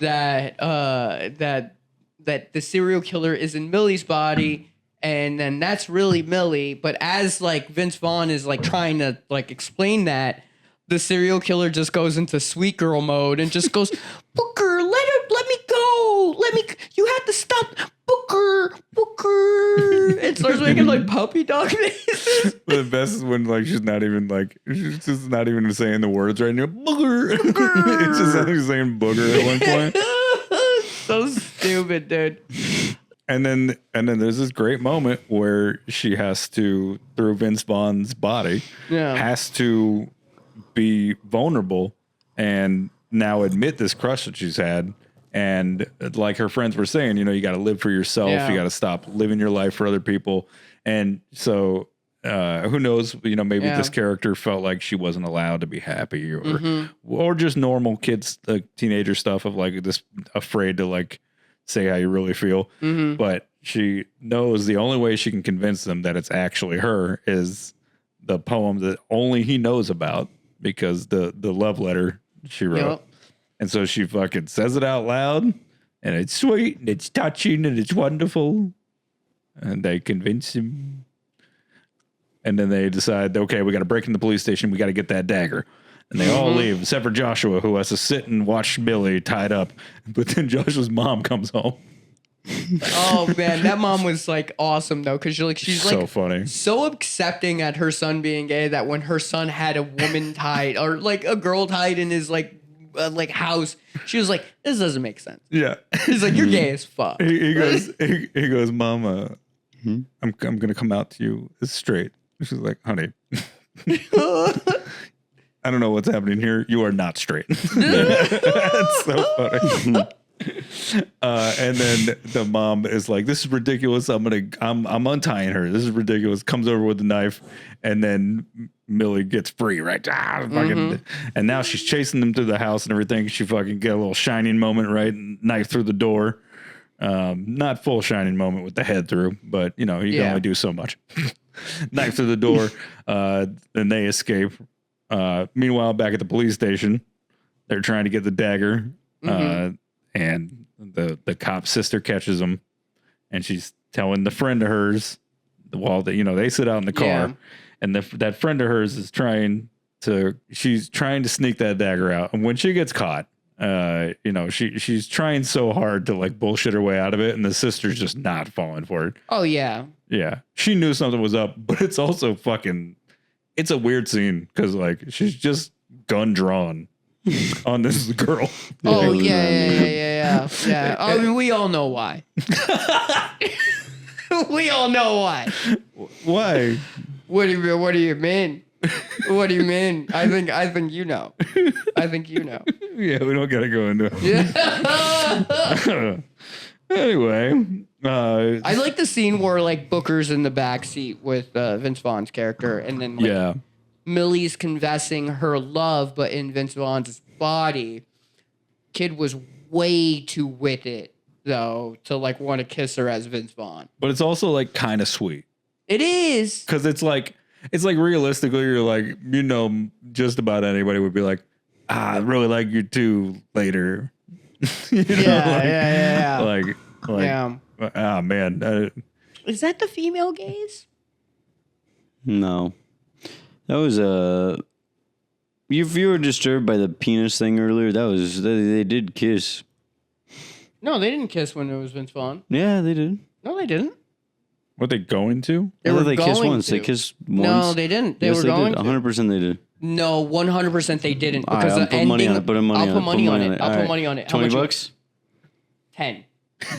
that that the serial killer is in Millie's body, and then that's really Millie. But as like Vince Vaughn is like trying to like explain that, the serial killer just goes into sweet girl mode and just goes, Booker, let me go. You have to stop, Booker. It starts making like puppy dog faces. The best is when like she's just not even saying the words right now. Booger. It's just like saying booger at one point. So stupid, dude. And then there's this great moment where she has to, through Vince Vaughn's body, has to be vulnerable and now admit this crush that she's had. And like her friends were saying, you got to live for yourself. Yeah. You got to stop living your life for other people. And so who knows, maybe this character felt like she wasn't allowed to be happy or just normal kids, teenager stuff of like this afraid to like say how you really feel. But she knows the only way she can convince them that it's actually her is the poem that only he knows about, because the love letter she wrote. Yep. And so she fucking says it out loud, and it's sweet and it's touching and it's wonderful. And they convince him. And then they decide, okay, we got to break in the police station. We got to get that dagger. And they all leave, except for Joshua, who has to sit and watch Billy tied up. But then Joshua's mom comes home. Oh man, that mom was like awesome though, because she's so like funny, so accepting at her son being gay that when her son had a woman tied or like a girl tied in his like house, she was like, this doesn't make sense. Yeah, he's like, you're gay as fuck. He goes, Mama, I'm gonna come out to you as straight. She's like, honey, I don't know what's happening here. You are not straight. That's so funny. And then the mom is like, this is ridiculous. I'm untying her. This is ridiculous. Comes over with the knife, and then Millie gets free, right? And now she's chasing them through the house and everything. She fucking get a little shining moment, right? Knife through the door. Not full shining moment with the head through, but you can only do so much. Knife through the door. Then they escape. Meanwhile, back at the police station, they're trying to get the dagger. And the cop's sister catches them, and she's telling the friend of hers, while they sit out in the car, and that friend of hers is she's trying to sneak that dagger out. And when she gets caught, she's trying so hard to like bullshit her way out of it, and the sister's just not falling for it. Oh yeah. Yeah. She knew something was up, but it's also it's a weird scene because like she's just gun drawn on this girl. Oh yeah. I mean, we all know why. We all know why. Why? What do you mean? What do you mean? I think you know. I think you know. Yeah, we don't gotta go into it. Yeah. Anyway, I like the scene where like Booker's in the back seat with Vince Vaughn's character, and then like, Millie's confessing her love, but in Vince Vaughn's body. Kid was way too with it though to like want to kiss her as Vince Vaughn. But it's also like kind of sweet. It is, because it's like realistically, you're like, just about anybody would be like, I really like you too later. Yeah. Like, oh man, is that the female gaze? No, that was if you were disturbed by the penis thing earlier, they did kiss. No, they didn't kiss when it was Vince Vaughn. Yeah, they did. No, they didn't. Were they going to? They kissed once. They kissed once. No, they didn't. They were going 100% they did. No, 100% they didn't. Because I'll put money on it. I'll put money on it. I'll put money on it. $20? 10.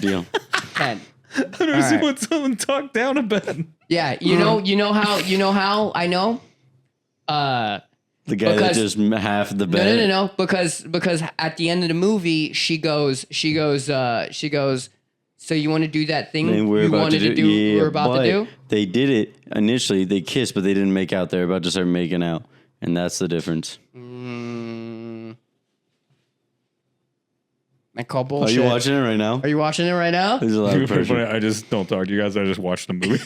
Deal. 10. I've never seen what someone talk down about. Yeah, you know how I know? The guy that just half the bed. No. Because at the end of the movie, she goes. So you want to do that thing we're about to do? They did it initially. They kissed, but they didn't make out. They're about to start making out, and that's the difference. I call bullshit. Are you watching it right now? Are you watching it right now? There's a lot of pressure. I just don't talk to you guys. I just watched the movie.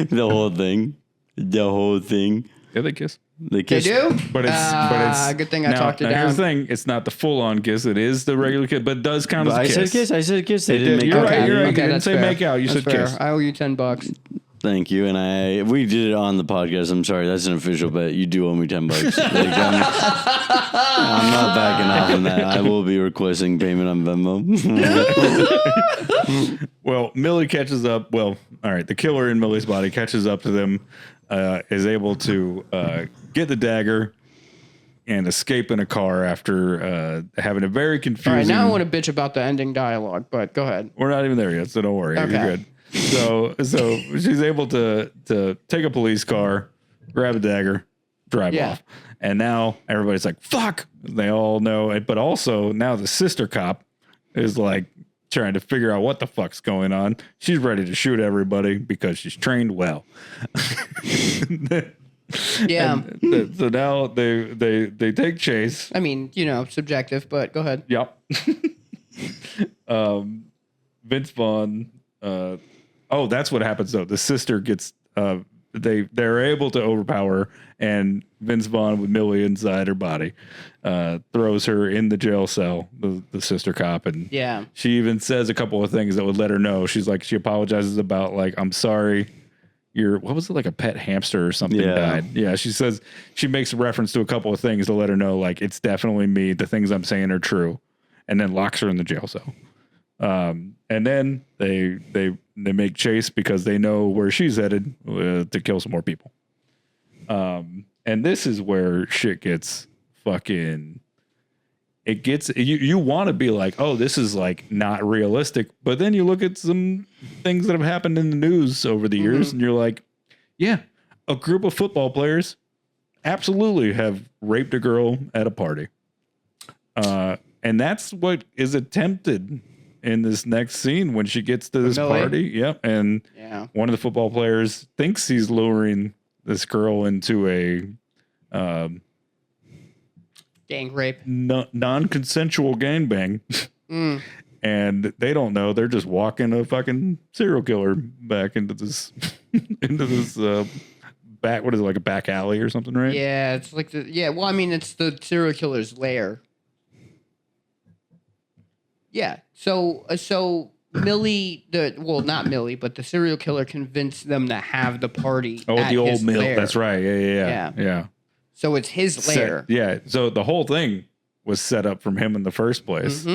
The whole thing. Yeah, they kiss. They kiss. They do? But it's good thing I talked it down. Here's the thing. It's not the full-on kiss. It is the regular kiss, but it does count as a kiss. I said kiss. They didn't make You're out. right. Okay, You didn't say fair. make out. You That's said fair. kiss. I owe you $10. Thank you. And we did it on the podcast. I'm sorry. That's an official bet. You do owe me $10. I'm not backing off on that. I will be requesting payment on Venmo. Well, Millie catches up. Well, all right. The killer in Millie's body catches up to them, is able to get the dagger and escape in a car after having a very confusing... All right, now I want to bitch about the ending dialogue, but go ahead. We're not even there yet, so don't worry. Okay. You're good. So she's able to take a police car, grab a dagger, drive off. And now everybody's like, fuck. They all know it. But also now the sister cop is like trying to figure out what the fuck's going on. She's ready to shoot everybody because she's trained well. Yeah. So now they take chase. I mean, subjective, but go ahead. Yep. Vince Vaughn. That's what happens though. The sister gets. They're able to overpower her, and Vince Vaughn with Millie inside her body, throws her in the jail cell. The sister cop, and she even says a couple of things that would let her know. She's like, she apologizes about like, I'm sorry. What was it, like a pet hamster or something died? Yeah, she says she makes a reference to a couple of things to let her know, like, it's definitely me. The things I'm saying are true, and then locks her in the jail cell. And then they make chase because they know where she's headed to kill some more people. And this is where shit gets fucking. It gets you want to be like, oh, this is like not realistic, but then you look at some things that have happened in the news over the years, and you're like, yeah, a group of football players absolutely have raped a girl at a party, and that's what is attempted in this next scene when she gets to this party. Yep, and one of the football players thinks he's luring this girl into a gang rape, non-consensual gangbang, and they don't know. They're just walking a fucking serial killer back into this back. What is it, like a back alley or something, right? Yeah, it's like well, I mean, it's the serial killer's lair. Yeah. So Millie, not Millie, but the serial killer convinced them to have the party. Oh, at the old his mill. lair. That's right. Yeah. So it's his lair. So the whole thing was set up from him in the first place,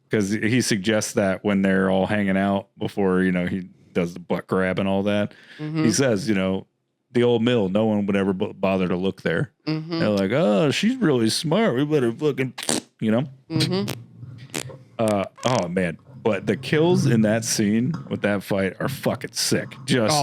because he suggests that when they're all hanging out before, he does the butt grab and all that. He says, the old mill, no one would ever bother to look there. They're like, oh, she's really smart. We better fucking, oh man. But the kills in that scene with that fight are fucking sick. Just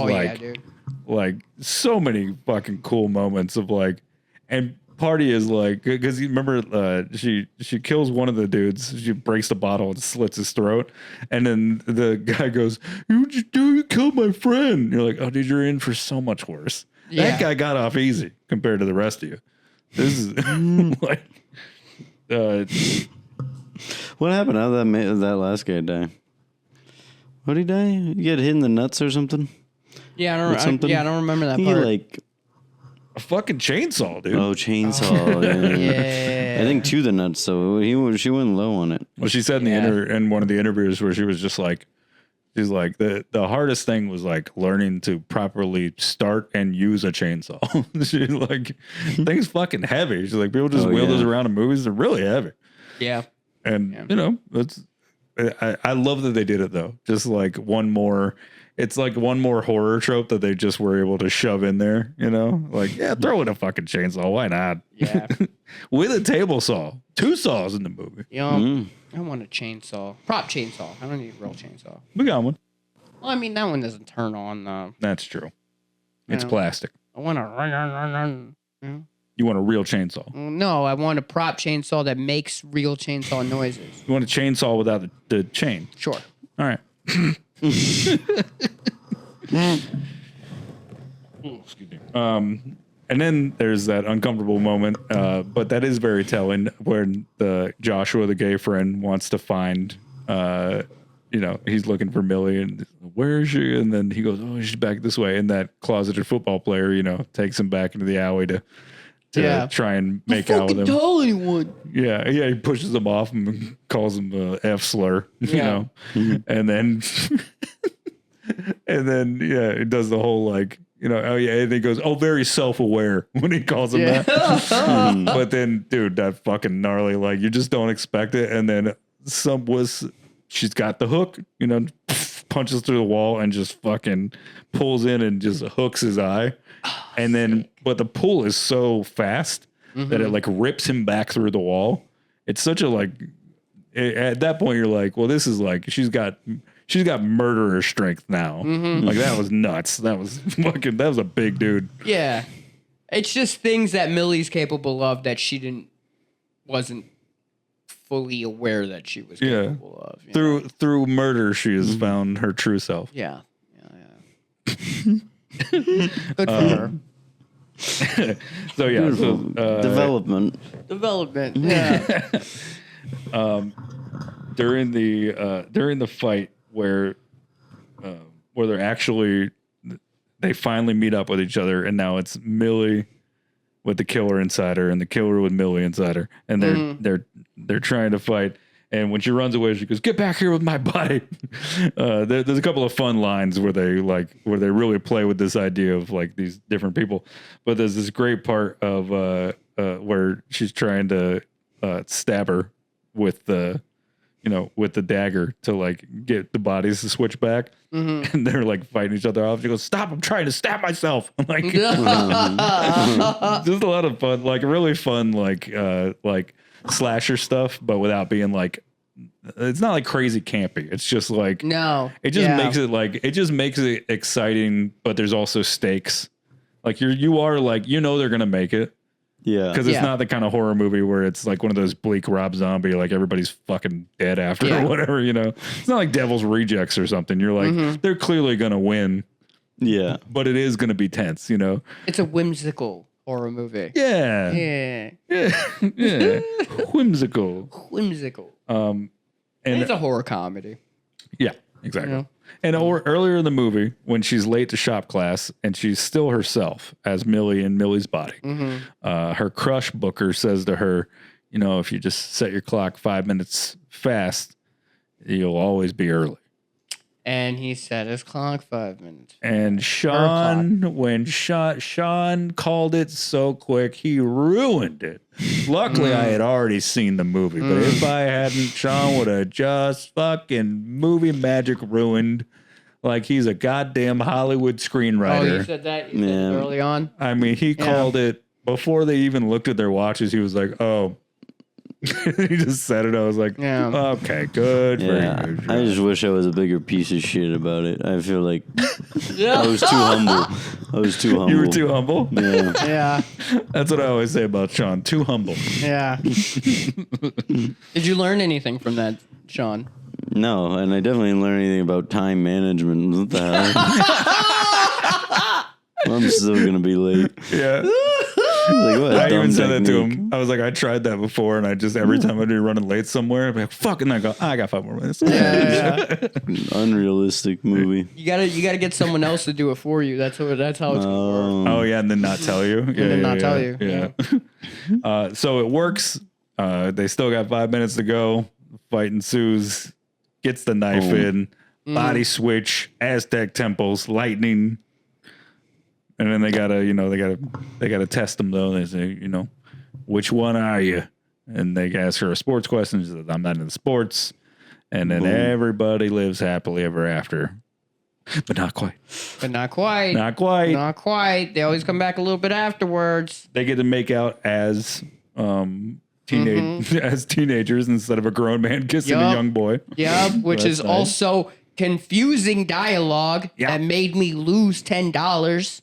like so many fucking cool moments of like, and Party is like, because you remember she kills one of the dudes. She breaks the bottle and slits his throat, and then the guy goes, "What'd you do? You killed my friend." And you're like, "Oh, dude, you're in for so much worse." Yeah. That guy got off easy compared to the rest of you. This is like, what happened? How did that last guy die? What did he die? You get hit in the nuts or something? Yeah, I don't remember that he part. Like a fucking chainsaw, dude. Oh, chainsaw. Yeah. I think to the nuts. So she went low on it. Well, she said in one of the interviews where she was just like, she's like, the hardest thing was like learning to properly start and use a chainsaw. She's like, things fucking heavy. She's like, people just wheel those around in movies. They're really heavy. Yeah. And I love that they did it though. Just like it's like one more horror trope that they just were able to shove in there, like, throw in a fucking chainsaw. Why not? Yeah. With a table saw, 2 saws in the movie. I want a chainsaw, prop chainsaw. I don't need a real chainsaw. We got one. Well, I mean, that one doesn't turn on though. That's true. It's plastic. I want a. You want a real chainsaw. No, I want a prop chainsaw that makes real chainsaw noises. You want a chainsaw without the chain. Sure. All right. Excuse me. And then there's that uncomfortable moment, but that is very telling when Joshua, the gay friend, wants to find, he's looking for Millie and where is she? And then he goes, oh, she's back this way. And that closeted football player, takes him back into the alley to try and make out with him. Tell anyone. Yeah, he pushes him off and calls him a F slur, Mm-hmm. and then it does the whole like. And he goes, oh, very self-aware when he calls him that. But then, dude, that fucking gnarly, like, you just don't expect it. And then she's got the hook, punches through the wall and just fucking pulls in and just hooks his eye. And then, but the pull is so fast that it like rips him back through the wall. It's such a like, at that point, you're like, well, this is like, she's got murderer strength now. Like that was nuts. That was a big dude. Yeah. It's just things that Millie's capable of that she wasn't fully aware that she was capable of. Through murder, she has found her true self. Yeah. Good for her. So yeah. Development. Yeah. During the fight where they finally meet up with each other, and now it's Millie with the killer inside her and the killer with Millie inside her, and they're trying to fight. And when she runs away, she goes, "Get back here with my body." There's a couple of fun lines where they really play with this idea of like these different people. But there's this great part of where she's trying to stab her with the dagger to like get the bodies to switch back, and they're like fighting each other off. She goes, "Stop! I'm trying to stab myself." I'm like, just a lot of fun, like really fun, like slasher stuff, but without being like, it's not like crazy campy. It's just like, it just makes it exciting, but there's also stakes. Like you are like, they're gonna make it. Yeah. Because it's not the kind of horror movie where it's like one of those bleak Rob Zombie, like everybody's fucking dead after or whatever, It's not like Devil's Rejects or something. You're like, they're clearly going to win. Yeah. But it is going to be tense, It's a whimsical horror movie. Yeah. Yeah. Whimsical. And it's a horror comedy. Yeah, exactly. And earlier in the movie, when she's late to shop class and she's still herself as Millie in Millie's body, her crush booker says to her, if you just set your clock 5 minutes fast, you'll always be early. And he set his clock 5 minutes. And Sean called it so quick, he ruined it. Luckily, I had already seen the movie, but if I hadn't, Sean would have just fucking movie magic ruined. Like he's a goddamn Hollywood screenwriter. Oh, you said that? You said it early on? I mean, he called it before they even looked at their watches. He was like, oh. He just said it. I was like, okay, good. Yeah, very good. I just wish I was a bigger piece of shit about it. I feel like I was too humble. You were too humble? Yeah. Yeah. That's what I always say about Sean. Too humble. Yeah. Did you learn anything from that, Sean? No, and I definitely didn't learn anything about time management. What the hell? I'm still going to be late. Yeah. Like, what I even said that to him. I was like, I tried that before, and I just every time I'd be running late somewhere, I'd be like, "Fuck!" And I go, "I got 5 more minutes." Yeah. Unrealistic movie. You gotta get someone else to do it for you. That's how it's gonna work. Oh yeah, and then not tell you. Tell you. Yeah. So it works. They still got 5 minutes to go. Fight ensues. Gets the knife in. Body switch. Aztec temples. Lightning. And then they gotta test them though. They say, which one are you? And they ask her a sports question. She says, I'm not into sports. And then everybody lives happily ever after. But not quite. Not quite. They always come back a little bit afterwards. They get to make out as teenagers instead of a grown man kissing a young boy. Yeah, which is nice. Also confusing dialogue that made me lose $10.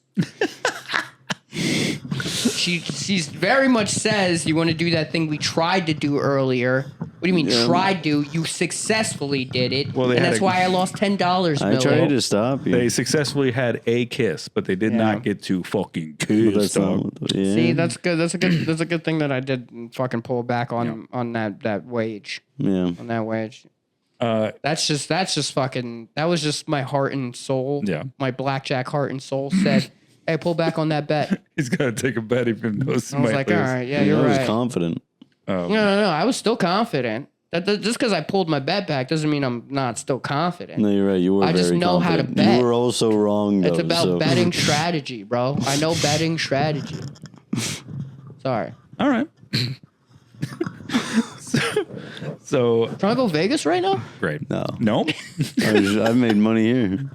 She's very much says you want to do that thing we tried to do earlier. What do you mean tried to? You successfully did it, and that's why I lost $10. I tried to stop you. They successfully had a kiss, but they did not get to fucking kiss. See, that's good. That's a good thing that I did fucking pull back on that wage. Yeah, on that wage. That's just fucking. That was just my heart and soul. Yeah, my blackjack heart and soul said, "Hey, pull back on that bet." He's got to take a bet even though I was like, all right, yeah, you're right. I was confident. No, I was still confident. Just because I pulled my bet back doesn't mean I'm not still confident. No, you're right. You were. I just know confident. How to bet. You were also wrong. Though, it's about betting strategy, bro. I know betting strategy. Sorry. All right. So trying to go Vegas right now? Great. No. Nope. I've made money here.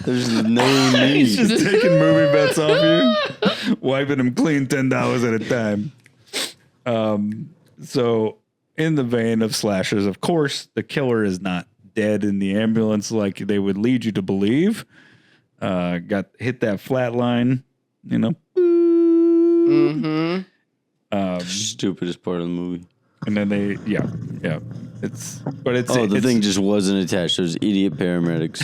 There's no need. He's just taking movie bets off you, wiping them clean $10 at a time. So in the vein of slashers, of course, the killer is not dead in the ambulance like they would lead you to believe. Got hit that flat line, you know. Mm-hmm. Stupidest part of the movie. And then it's the thing just wasn't attached. Those idiot paramedics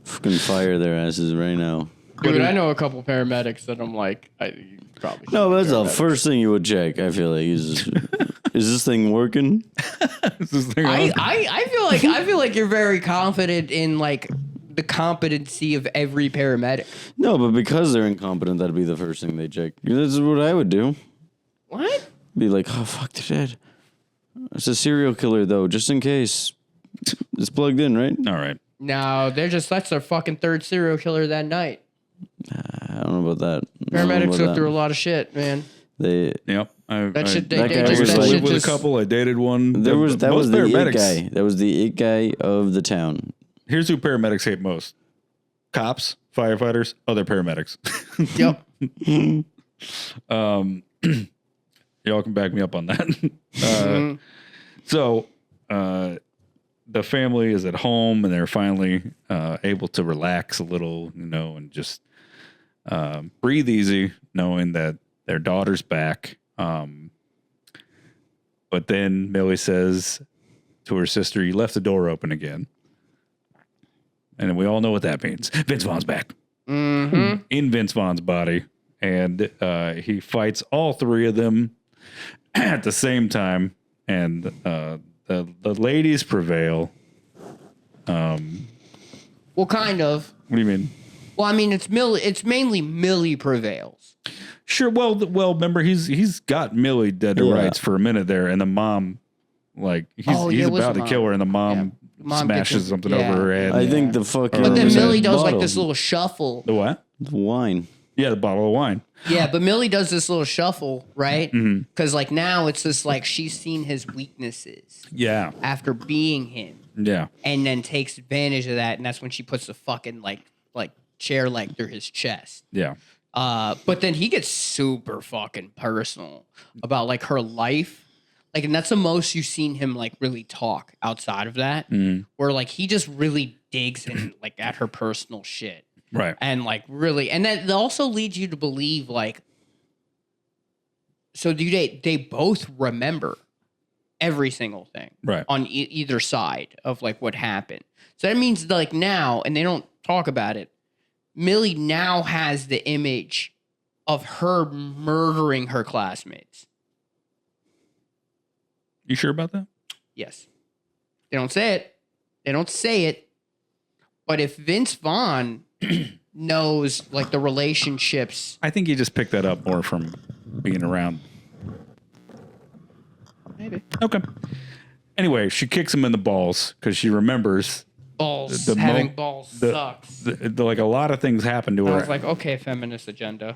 fucking fire their asses right now. Dude, I know a couple paramedics that I'm like, you probably no, but that's the first thing you would check. I feel like is this thing working? Is this thing I feel like you're very confident in like the competency of every paramedic. No, but because they're incompetent, that'd be the first thing they check. This is what I would do. What? Be like, oh fuck, they're dead. It's a serial killer though, just in case. It's plugged in, right? All right. No, that's their fucking third serial killer that night. I don't know about that. Paramedics go through a lot of shit, man. That guy lived with a couple. I dated one. That was the it guy. That was the it guy of the town. Here's who paramedics hate most: cops, firefighters, other paramedics. Yep. Y'all can back me up on that. So the family is at home and they're finally able to relax a little, you know, and just breathe easy, knowing that their daughter's back. But then Millie says to her sister, "You left the door open again." And we all know what that means. Vince Vaughn's back. Mm-hmm. In Vince Vaughn's body. And he fights all three of them at the same time. And the ladies prevail. Well, kind of. What do you mean? Well, I mean, it's mainly Millie prevails. Sure. Well, remember, he's got Millie dead to rights for a minute there. And the mom, like, he's about to kill her. And the mom smashes something over her head. I think the fucking... But then Millie does like this little shuffle. The what? The wine. Yeah, the bottle of wine. Yeah, but Millie does this little shuffle, right? Because like now it's just like she's seen his weaknesses. Yeah. After being him. Yeah. And then takes advantage of that, and that's when she puts the fucking like chair leg through his chest. Yeah. But then he gets super fucking personal about like her life. Like, and that's the most you've seen him like really talk outside of that, where like he just really digs in like at her personal shit. Right. And like really, and that also leads you to believe like, so they both remember every single thing on either side of like what happened. So that means like now, and they don't talk about it, Millie now has the image of her murdering her classmates. You sure about that? Yes. They don't say it. But if Vince Vaughn knows like the relationships. I think you just picked that up more from being around. Maybe. Okay. Anyway, she kicks him in the balls because she remembers balls. Having balls sucks. Like a lot of things happen to her. I was like, okay, feminist agenda.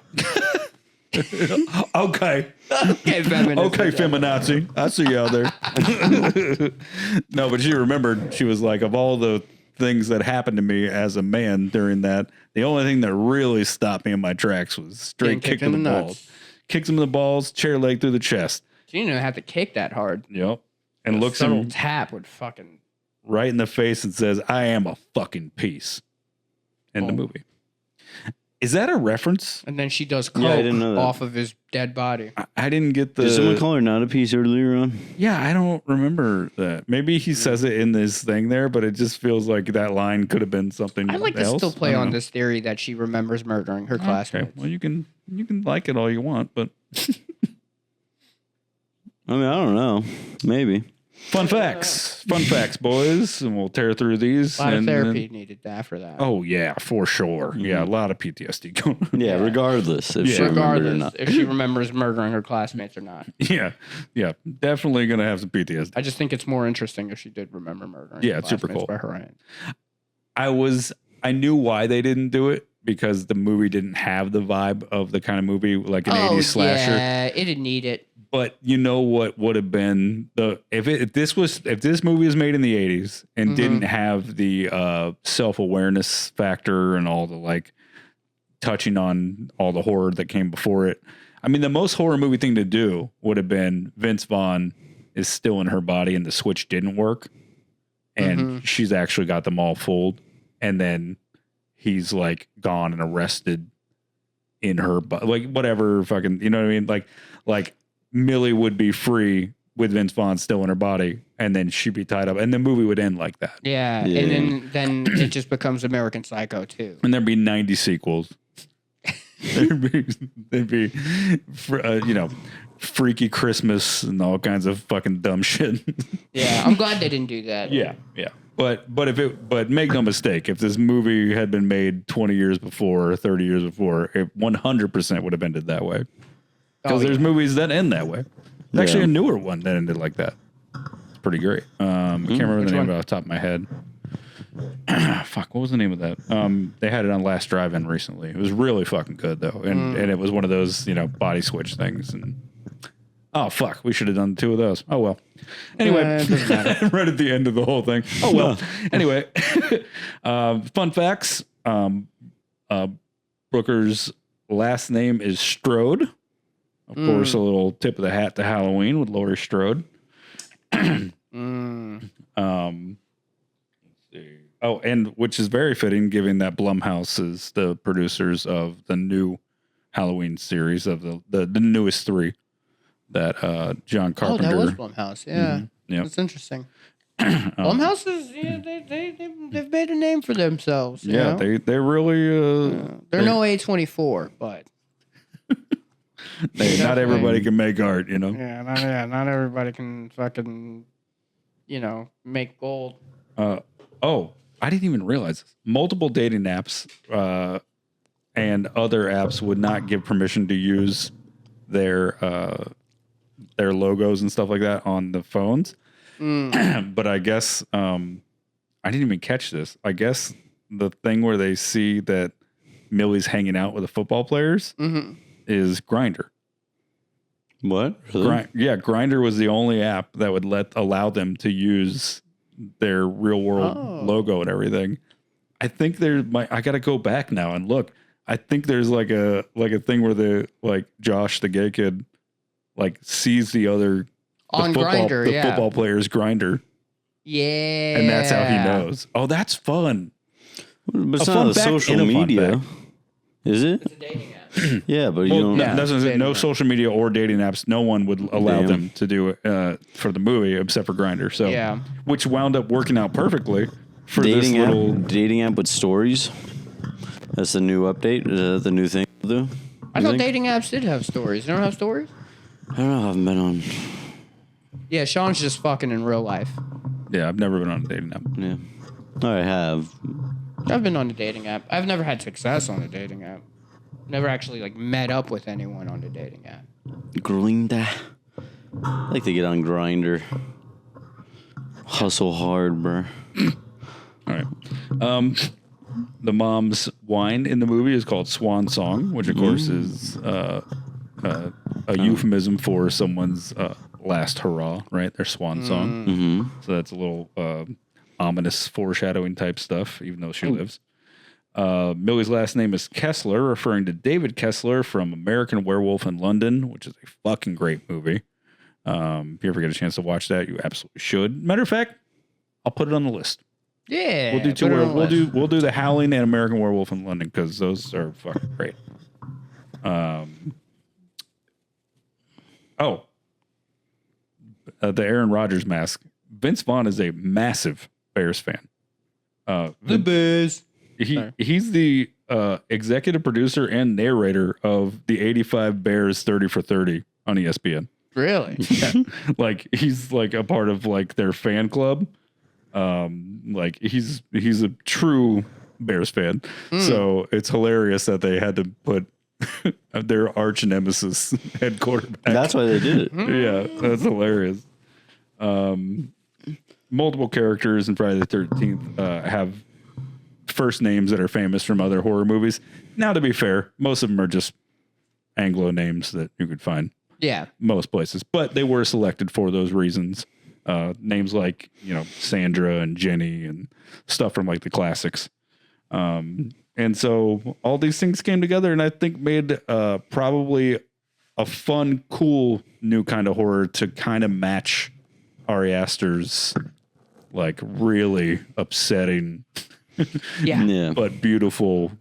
Okay, feminist. Okay, feminazi. I see you out there. No, but she remembered. She was like, of all the things that happened to me as a man during that, the only thing that really stopped me in my tracks was straight kick in the balls. Kicks him in the balls, chair leg through the chest. She didn't even have to kick that hard. Yep. And looks him tap would fucking right in the face and says, "I am a fucking piece." End the movie. Is that a reference? And then she does coke I didn't know that. off of his dead body. I didn't get the. Did someone call her not a piece earlier on? Yeah, I don't remember that. Maybe he says it in this thing there, but it just feels like that line could have been something else. I'd like to still play on this theory that she remembers murdering her classmates. Okay. Well, you can like it all you want, but I mean, I don't know. Maybe. Fun facts, boys, and we'll tear through these. A lot of therapy needed after that. Oh yeah, for sure. Yeah, a lot of PTSD going on. Yeah, regardless if she remembers or not. If she remembers murdering her classmates or not. Yeah, definitely gonna have some PTSD. I just think it's more interesting if she did remember murdering. Yeah, it's super cool. By her end. I knew why they didn't do it because the movie didn't have the vibe of the kind of movie like an 80s slasher. Yeah, it didn't need it. But you know what would have been if this movie was made in the 80s and didn't have the self-awareness factor and all the like touching on all the horror that came before it. I mean, the most horror movie thing to do would have been Vince Vaughn is still in her body and the switch didn't work and she's actually got them all fooled and then he's like gone and arrested in her like whatever fucking, you know what I mean? Like Millie would be free with Vince Vaughn still in her body, and then she'd be tied up, and the movie would end like that. Yeah. And then it just becomes American Psycho too. And there'd be 90 sequels. there'd be Freaky Christmas and all kinds of fucking dumb shit. Yeah, I'm glad they didn't do that. Yeah. But make no mistake, if this movie had been made 20 years before or 30 years before, it 100% would have ended that way. Because there's movies that end that way. There's actually a newer one that ended like that. It's pretty great. I can't remember the name of it off the top of my head. Fuck, what was the name of that? They had it on Last Drive-In recently. It was really fucking good though, and it was one of those body switch things. And oh fuck, we should have done 2 of those. Oh well. Anyway, right at the end of the whole thing. Oh well. Anyway, fun facts. Brooker's last name is Strode. Of course, a little tip of the hat to Halloween with Laurie Strode. Let's see. Oh, and which is very fitting, given that Blumhouse is the producers of the new Halloween series of the newest 3 that John Carpenter. Oh, that was Blumhouse. Yeah, yeah, that's interesting. Blumhouse is they've made a name for themselves. Yeah, they really they're no A24, but. Not everybody can make art, you know. Yeah, not everybody can fucking, make gold. Oh, I didn't even realize this. Multiple dating apps and other apps would not give permission to use their logos and stuff like that on the phones. But I guess I didn't even catch this. I guess the thing where they see that Millie's hanging out with the football players. Is Grindr. What? Really? Grindr was the only app that would allow them to use their real world logo and everything. I think I gotta go back now and look. I think there's like a thing where Josh, the gay kid, sees the football player's Grindr. Yeah. And that's how he knows. Oh, that's fun. But it's not a social media. Is it? It's a dating app. Yeah, but you don't. No social media or dating apps. No one would allow them to do it for the movie except for Grindr. So, which wound up working out perfectly for dating this little dating app with stories. That's the new update. The new thing to do. I thought dating apps did have stories. They don't have stories. I don't know. I haven't been on. Yeah, Sean's just fucking in real life. Yeah, I've never been on a dating app. Yeah, I have. I've been on a dating app. I've never had success on a dating app. Never actually met up with anyone on a dating app. Grindr. I like to get on Grindr. Hustle hard, bro. All right. The mom's wine in the movie is called Swan Song, which of course is a euphemism for someone's last hurrah, right? Their swan song. Mm-hmm. So that's a little ominous foreshadowing type stuff, even though she lives. Millie's last name is Kessler, referring to David Kessler from American Werewolf in London, which is a fucking great movie. If you ever get a chance to watch that, you absolutely should. Matter of fact, I'll put it on the list. Yeah, We'll do two. We'll do The Howling and American Werewolf in London because those are fucking great. The Aaron Rodgers mask. Vince Vaughn is a massive Bears fan. The Bears. He's the executive producer and narrator of the '85 Bears 30 for 30 on ESPN. Really? Yeah. Like he's like a part of like their fan club. Like he's a true Bears fan. So it's hilarious that they had to put their arch nemesis head quarterback. That's why they did it. Yeah, that's hilarious. Multiple characters in Friday the 13th have first names that are famous from other horror movies. Now, to be fair, most of them are just Anglo names that you could find. Yeah. Most places, but they were selected for those reasons. Names like, Sandra and Jenny and stuff from like the classics. And so all these things came together and I think made probably a fun, cool new kind of horror to kind of match Ari Aster's like really upsetting Yeah. but beautiful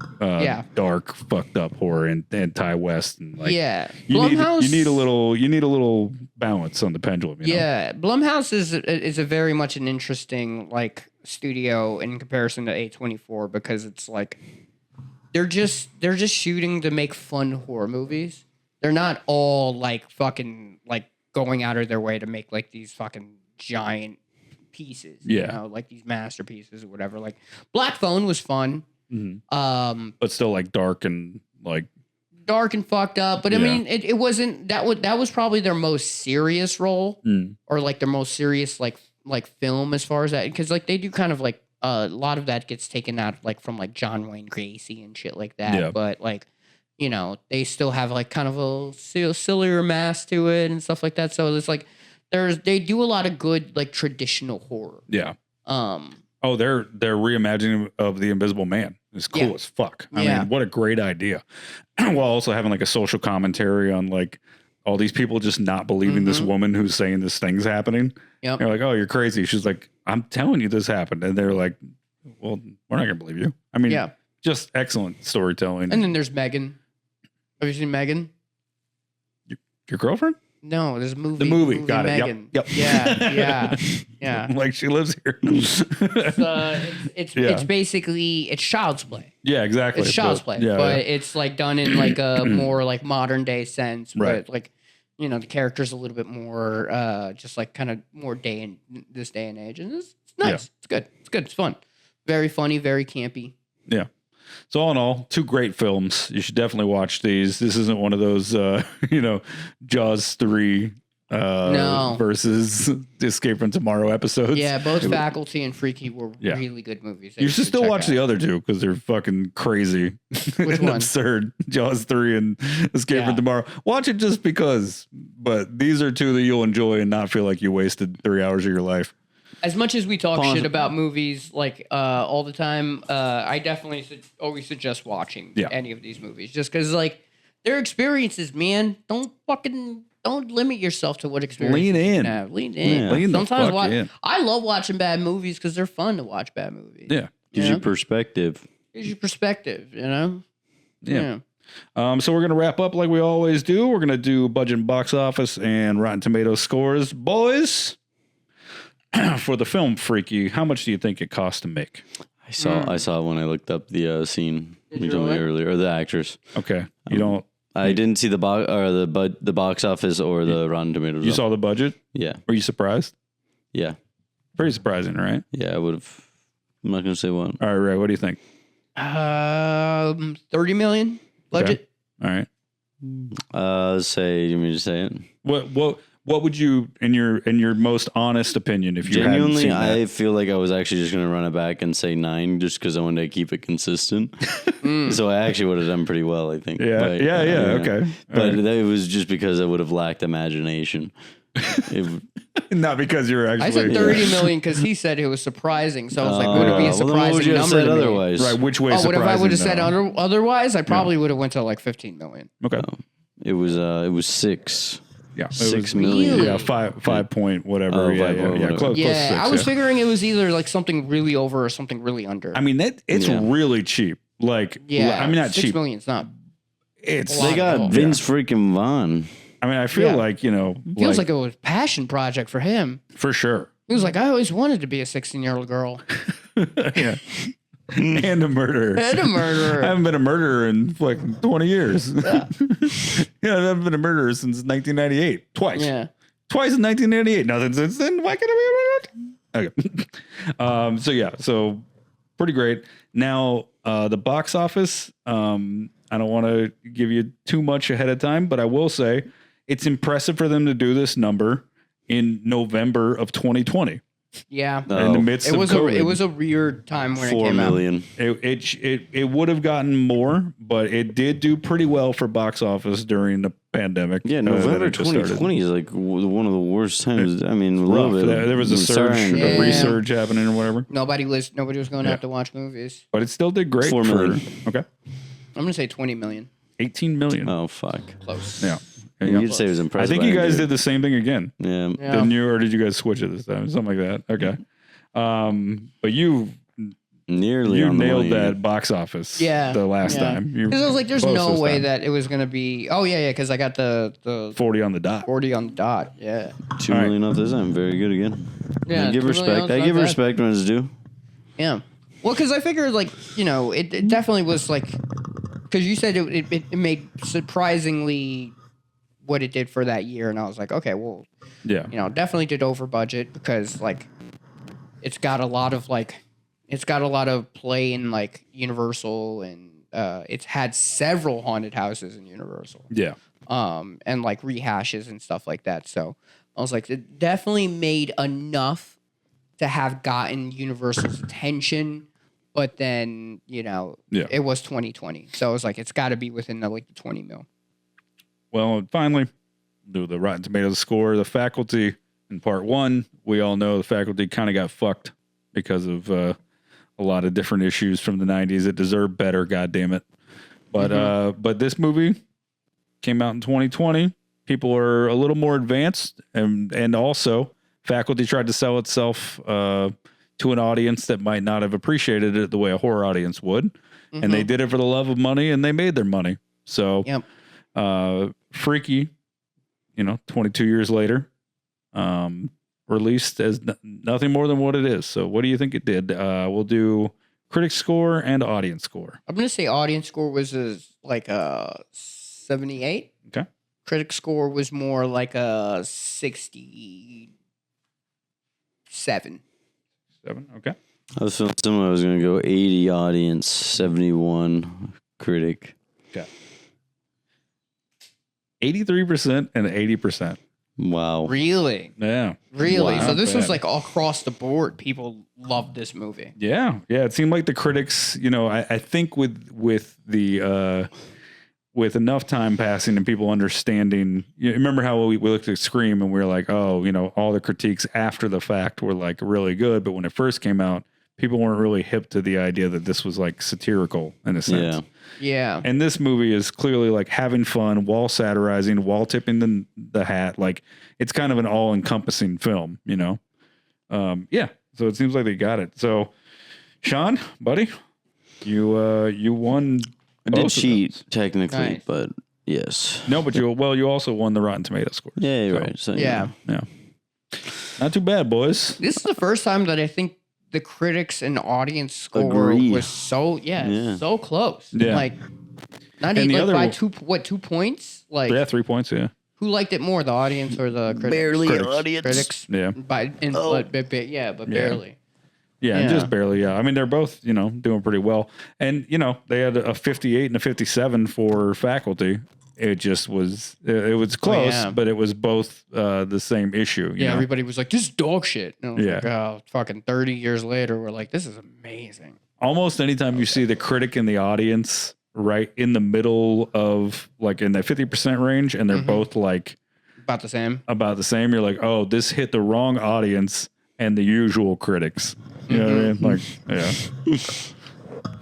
dark fucked up horror and Ty West and like you need a little balance on the pendulum, Yeah. Blumhouse is a very much an interesting like studio in comparison to A24 because it's like they're just shooting to make fun horror movies. They're not all like fucking like going out of their way to make like these fucking giant pieces, like these masterpieces or whatever. Like Black Phone was fun, but still like dark and fucked up. But I mean, it wasn't that was probably their most serious role or like their most serious like film as far as that, because like they do kind of like a lot of that gets taken out like from like John Wayne Gacy and shit like that. But like they still have like kind of a sillier mask to it and stuff like that. So it's like they do a lot of good like traditional horror. Yeah. Their reimagining of The Invisible Man is cool as fuck. I mean, what a great idea. While also having like a social commentary on like all these people just not believing this woman who's saying this thing's happening. Yep. They're like, oh, you're crazy. She's like, I'm telling you this happened. And they're like, well, we're not going to believe you. I mean, just excellent storytelling. And then there's Megan. Have you seen Megan? Your girlfriend? No, there's a movie. The movie. Got Megan. it. Yep. Yeah. Like she lives here. It's basically it's Child's Play. Yeah, exactly. It's Child's Play, but it's like done in like a more like modern day sense. Right. But like, the character's a little bit more just like kind of more this day and age, and it's nice. Yeah. It's good. It's good. It's fun. Very funny. Very campy. Yeah. So all in all, two great films. You should definitely watch these. This isn't one of those, Jaws 3 versus Escape from Tomorrow episodes. Yeah, both Faculty and Freaky were really good movies. You should still watch the other two because they're fucking crazy and absurd. Jaws 3 and Escape from Tomorrow. Watch it just because, but these are two that you'll enjoy and not feel like you wasted 3 hours of your life. As much as we talk shit about movies like all the time, I definitely always suggest watching any of these movies just because like they're experiences, man. Don't limit yourself to what experience. Lean in. Lean in. Yeah. Lean Sometimes in. I love watching bad movies because they're fun to watch bad movies. Yeah. Gives you perspective. Yeah. So we're going to wrap up like we always do. We're going to do budget and box office and Rotten Tomatoes scores. Boys, for the film Freaky, how much do you think it cost to make? I saw when I looked up the scene you told me earlier, or the actors. Okay. You don't. I didn't see the box office or the Rotten Tomatoes. You saw the budget? Yeah. Were you surprised? Yeah. Pretty surprising, right? Yeah, I would have. I'm not going to say what. All right, Ray, what do you think? 30 million budget. Okay. All right. Say, you mean to say it? What would you, in your most honest opinion, if you genuinely, hadn't seen that? I feel like I was actually just going to run it back and say 9 just because I wanted to keep it consistent. So I actually would have done pretty well, I think. Yeah, but, okay. But it was just because I would have lacked imagination. Not because you're actually. I said 30 million because he said it was surprising. So I was like, would it be a surprising number to otherwise? Right, which way surprising? What if I would have said otherwise? I probably would have went to like 15 million. Okay. It was 6. Yeah, it 6 was, million. Yeah, 5 point whatever. Oh, yeah, 5 yeah, point yeah. whatever. Close to Yeah, 6, I was figuring it was either like something really over or something really under. I mean, it's really cheap. Like, yeah, I mean, not 6 cheap. million's not. It's They They got Vince freaking Vaughn. I mean, I feel like, Feels like it was a passion project for him. for sure. He was like, I always wanted to be a 16-year-old girl. Yeah. And a murderer. And a murderer. I haven't been a murderer in like 20 years. Yeah. I haven't been a murderer since 1998. Twice. Yeah. Twice in 1998. Nothing since then. Why can't I be a murderer? Okay. So pretty great. Now, the box office, I don't want to give you too much ahead of time, but I will say it's impressive for them to do this number in November of 2020. Yeah. In the midst of COVID. It was a weird time when it 4 came million. It would have gotten more, but it did do pretty well for box office during the pandemic. Yeah, November 2020 is like one of the worst times. I mean, a little bit. There was a surge, a resurge happening or whatever. Nobody was going out to watch movies. But it still did great. 4 million. Okay. I'm gonna say 20 million. 18 million. Oh, fuck. Close. Yeah. You'd say it was I impressive. think you guys did the same thing again. Yeah. Didn't you? Or did you guys switch it this time? Something like that. Okay. But you Nearly on the nailed money. that box office the last time. Because I was like, there's no way that it was going to be. Oh, yeah, because I got the 40 on the dot. 40 on the dot. Yeah. 2 million off this time. Very good again. Yeah. I give respect. I give respect when it's due. Yeah. Well, because I figured, like, it definitely was like. Because you said it made surprisingly what it did for that year. And I was like, okay, well, definitely did over budget because, like, it's got a lot of play in, like, Universal and it's had several haunted houses in Universal. Yeah. And, like, rehashes and stuff like that. So I was like, it definitely made enough to have gotten Universal's attention. But then, it was 2020. So I was like, it's got to be within the 20 mil. Well, finally, do the Rotten Tomatoes score. The Faculty in part 1, we all know the Faculty kind of got fucked because of a lot of different issues from the 90s. It deserved better, goddammit. But this movie came out in 2020. People are a little more advanced, and also Faculty tried to sell itself to an audience that might not have appreciated it the way a horror audience would. Mm-hmm. And they did it for the love of money, and they made their money. So, Freaky, 22 years later, released as nothing more than what it is. So what do you think it did? We'll do critic score and audience score. I'm going to say audience score was like a 78. Okay. Critic score was more like a 67. 7, okay. I was feeling similar. I was going to go 80 audience, 71 critic. Okay. 83% and 80%. Wow. Really? Yeah. Really? Wow. So this was like all across the board. People loved this movie. Yeah. Yeah. It seemed like the critics, I think with the with enough time passing and people understanding, remember how we looked at Scream and we were like, oh, all the critiques after the fact were like really good. But when it first came out, people weren't really hip to the idea that this was like satirical in a sense. Yeah. Yeah. And this movie is clearly like having fun while satirizing, while tipping the hat. Like it's kind of an all encompassing film, Yeah. So it seems like they got it. So Sean, buddy, you won. I did cheat technically, Nice. but yes. No, but you also won the Rotten Tomato score. Yeah, you're right. So, Yeah. Yeah. Not too bad, boys. This is the first time that I think the critics and audience score Agreed. was so close. Yeah. Like not And even the like other by 2 points? Like Yeah, 3 points, yeah. who liked it more, the audience or the critics? Barely Critics. audience. Critics. Yeah. But Yeah. barely. Yeah, and Yeah. just barely, yeah. I mean, they're both, doing pretty well. And, they had a 58 and a 57 for Faculty. It just was, it was close, but it was both the same issue. You know? Everybody was like, this is dog shit. And I was Yeah. like, oh, fucking 30 years later, we're like, this is amazing. Almost anytime you see the critic and the audience right in the middle of, like, in that 50% range, and they're both, like, About the same. you're like, oh, this hit the wrong audience and the usual critics. You know what I mean? Like, yeah.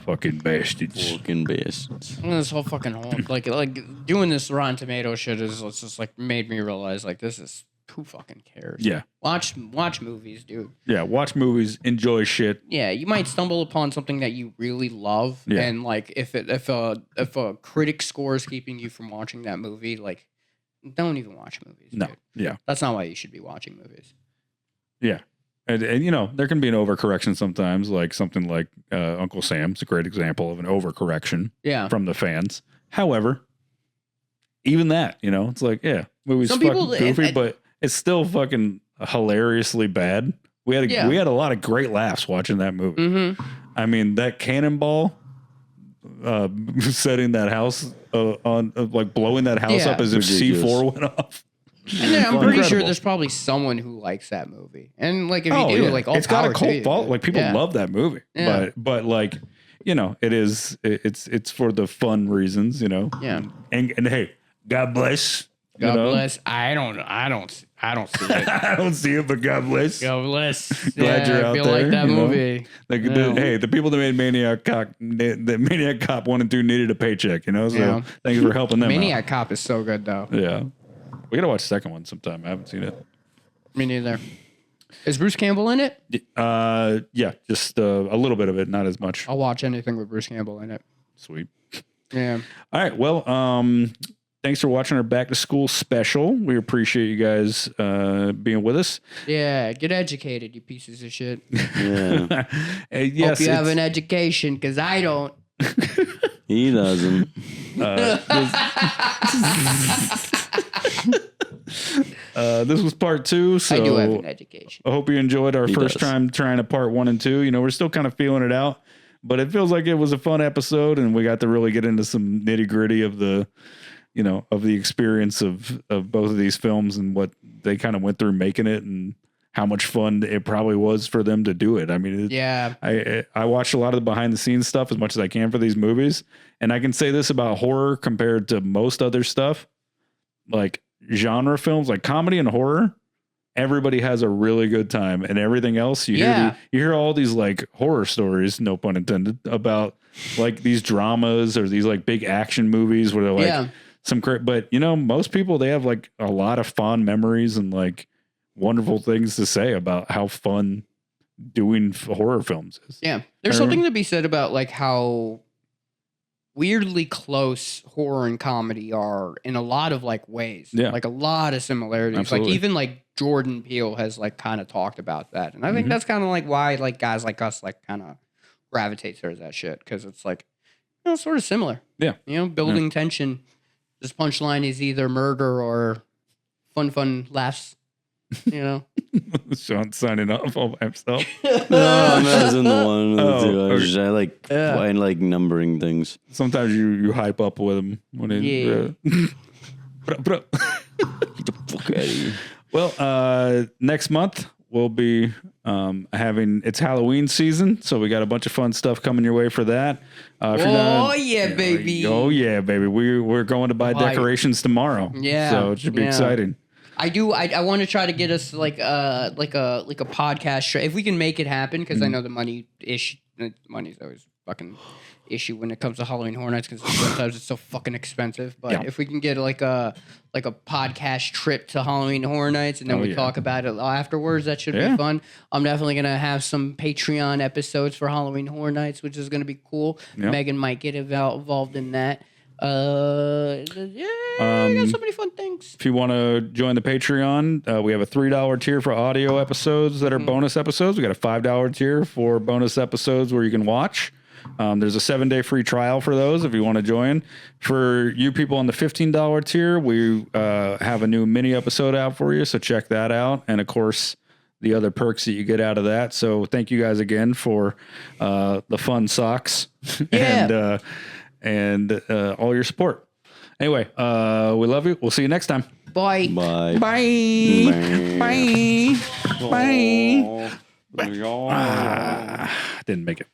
Fucking bastards. Fucking bastards. This whole fucking like doing this Rotten Tomato shit is just like made me realize like this is who fucking cares. Yeah. Watch movies, dude. Yeah, watch movies, enjoy shit. Yeah, you might stumble upon something that you really love, and like if a critic score is keeping you from watching that movie, like don't even watch movies. No. Dude. Yeah. That's not why you should be watching movies. Yeah. And you know, there can be an overcorrection sometimes, like something like Uncle Sam's a great example of an overcorrection from the fans. However, even that, you know, it's like, yeah, movie's Some fucking people, goofy, but it's still fucking hilariously bad. We had a lot of great laughs watching that movie. Mm-hmm. I mean, that cannonball setting that house on like blowing that house up as if C4 went off. And then I'm pretty sure there's probably someone who likes that movie. And like if you do, like all it's got a power to cult following. Like people love that movie. Yeah. But like, you know, it's for the fun reasons, you know. Yeah. And hey, God bless. God bless. I don't see it. I don't see it, but God bless. God bless. Glad you're out I feel there, like that you know? movie. Like, hey, the people that made Maniac Cop, the Maniac Cop 1 and 2 needed a paycheck, you know. So thanks for helping them. Maniac Cop is so good though. Yeah, we gotta watch the second one sometime. I haven't seen it. Me neither. Is Bruce Campbell in it? Yeah, just a little bit of it, not as much. I'll watch anything with Bruce Campbell in it. Sweet. Yeah. All right. Well, thanks for watching our back to school special. We appreciate you guys being with us. Yeah, get educated, you pieces of shit. Yeah. Hope you have an education, because I don't. He doesn't. This was part 2, so I do have an education. I hope you enjoyed our first time trying to part 1 and 2. You know, we're still kind of feeling it out, but it feels like it was a fun episode, and we got to really get into some nitty gritty of the, you know, of the experience of both of these films and what they kind of went through making it and how much fun it probably was for them to do it. I mean, I watched a lot of the behind the scenes stuff as much as I can for these movies. And I can say this about horror compared to most other stuff, like genre films, like comedy and horror, everybody has a really good time, and everything else you hear all these like horror stories, no pun intended, about like these dramas or these like big action movies where they're like, but you know, most people, they have like a lot of fond memories and like wonderful things to say about how fun doing horror films is. Yeah. There's something to be said about like how weirdly close horror and comedy are in a lot of like ways. Yeah. Like a lot of similarities. Absolutely. Like even like Jordan Peele has like kind of talked about that. And I think that's kind of like why like guys like us like kind of gravitate towards that shit. Cause it's like, you know, sort of similar. Yeah. You know, building tension. This punchline is either murder or fun laughs. You know, Sean signing off all by himself. No, I'm not in the one. Okay. I like numbering things. Sometimes you hype up with him when it. Get the fuck out of here. Well, next month we'll be it's Halloween season, so we got a bunch of fun stuff coming your way for that. Baby! Oh yeah, baby! We're going to buy decorations tomorrow. Yeah, so it should be exciting. I want to try to get us like a podcast if we can make it happen, because I know the money's always fucking issue when it comes to Halloween Horror Nights, because sometimes it's so fucking expensive. But if we can get like a podcast trip to Halloween Horror Nights and then we talk about it afterwards, that should be fun. I'm definitely gonna have some Patreon episodes for Halloween Horror Nights, which is gonna be cool. Yep. Megan might get involved in that. We got so many fun things. If you want to join the Patreon, we have a $3 tier for audio episodes that are bonus episodes. We got a $5 tier for bonus episodes where you can watch. There's a 7-day free trial for those if you want to join. For you people on the $15 tier, we have a new mini episode out for you, so check that out. And of course, the other perks that you get out of that. So thank you guys again for the fun socks and all your support. Anyway, we love you. We'll see you next time. Bye. Bye. Bye. Bye. Bye. Bye. Didn't make it.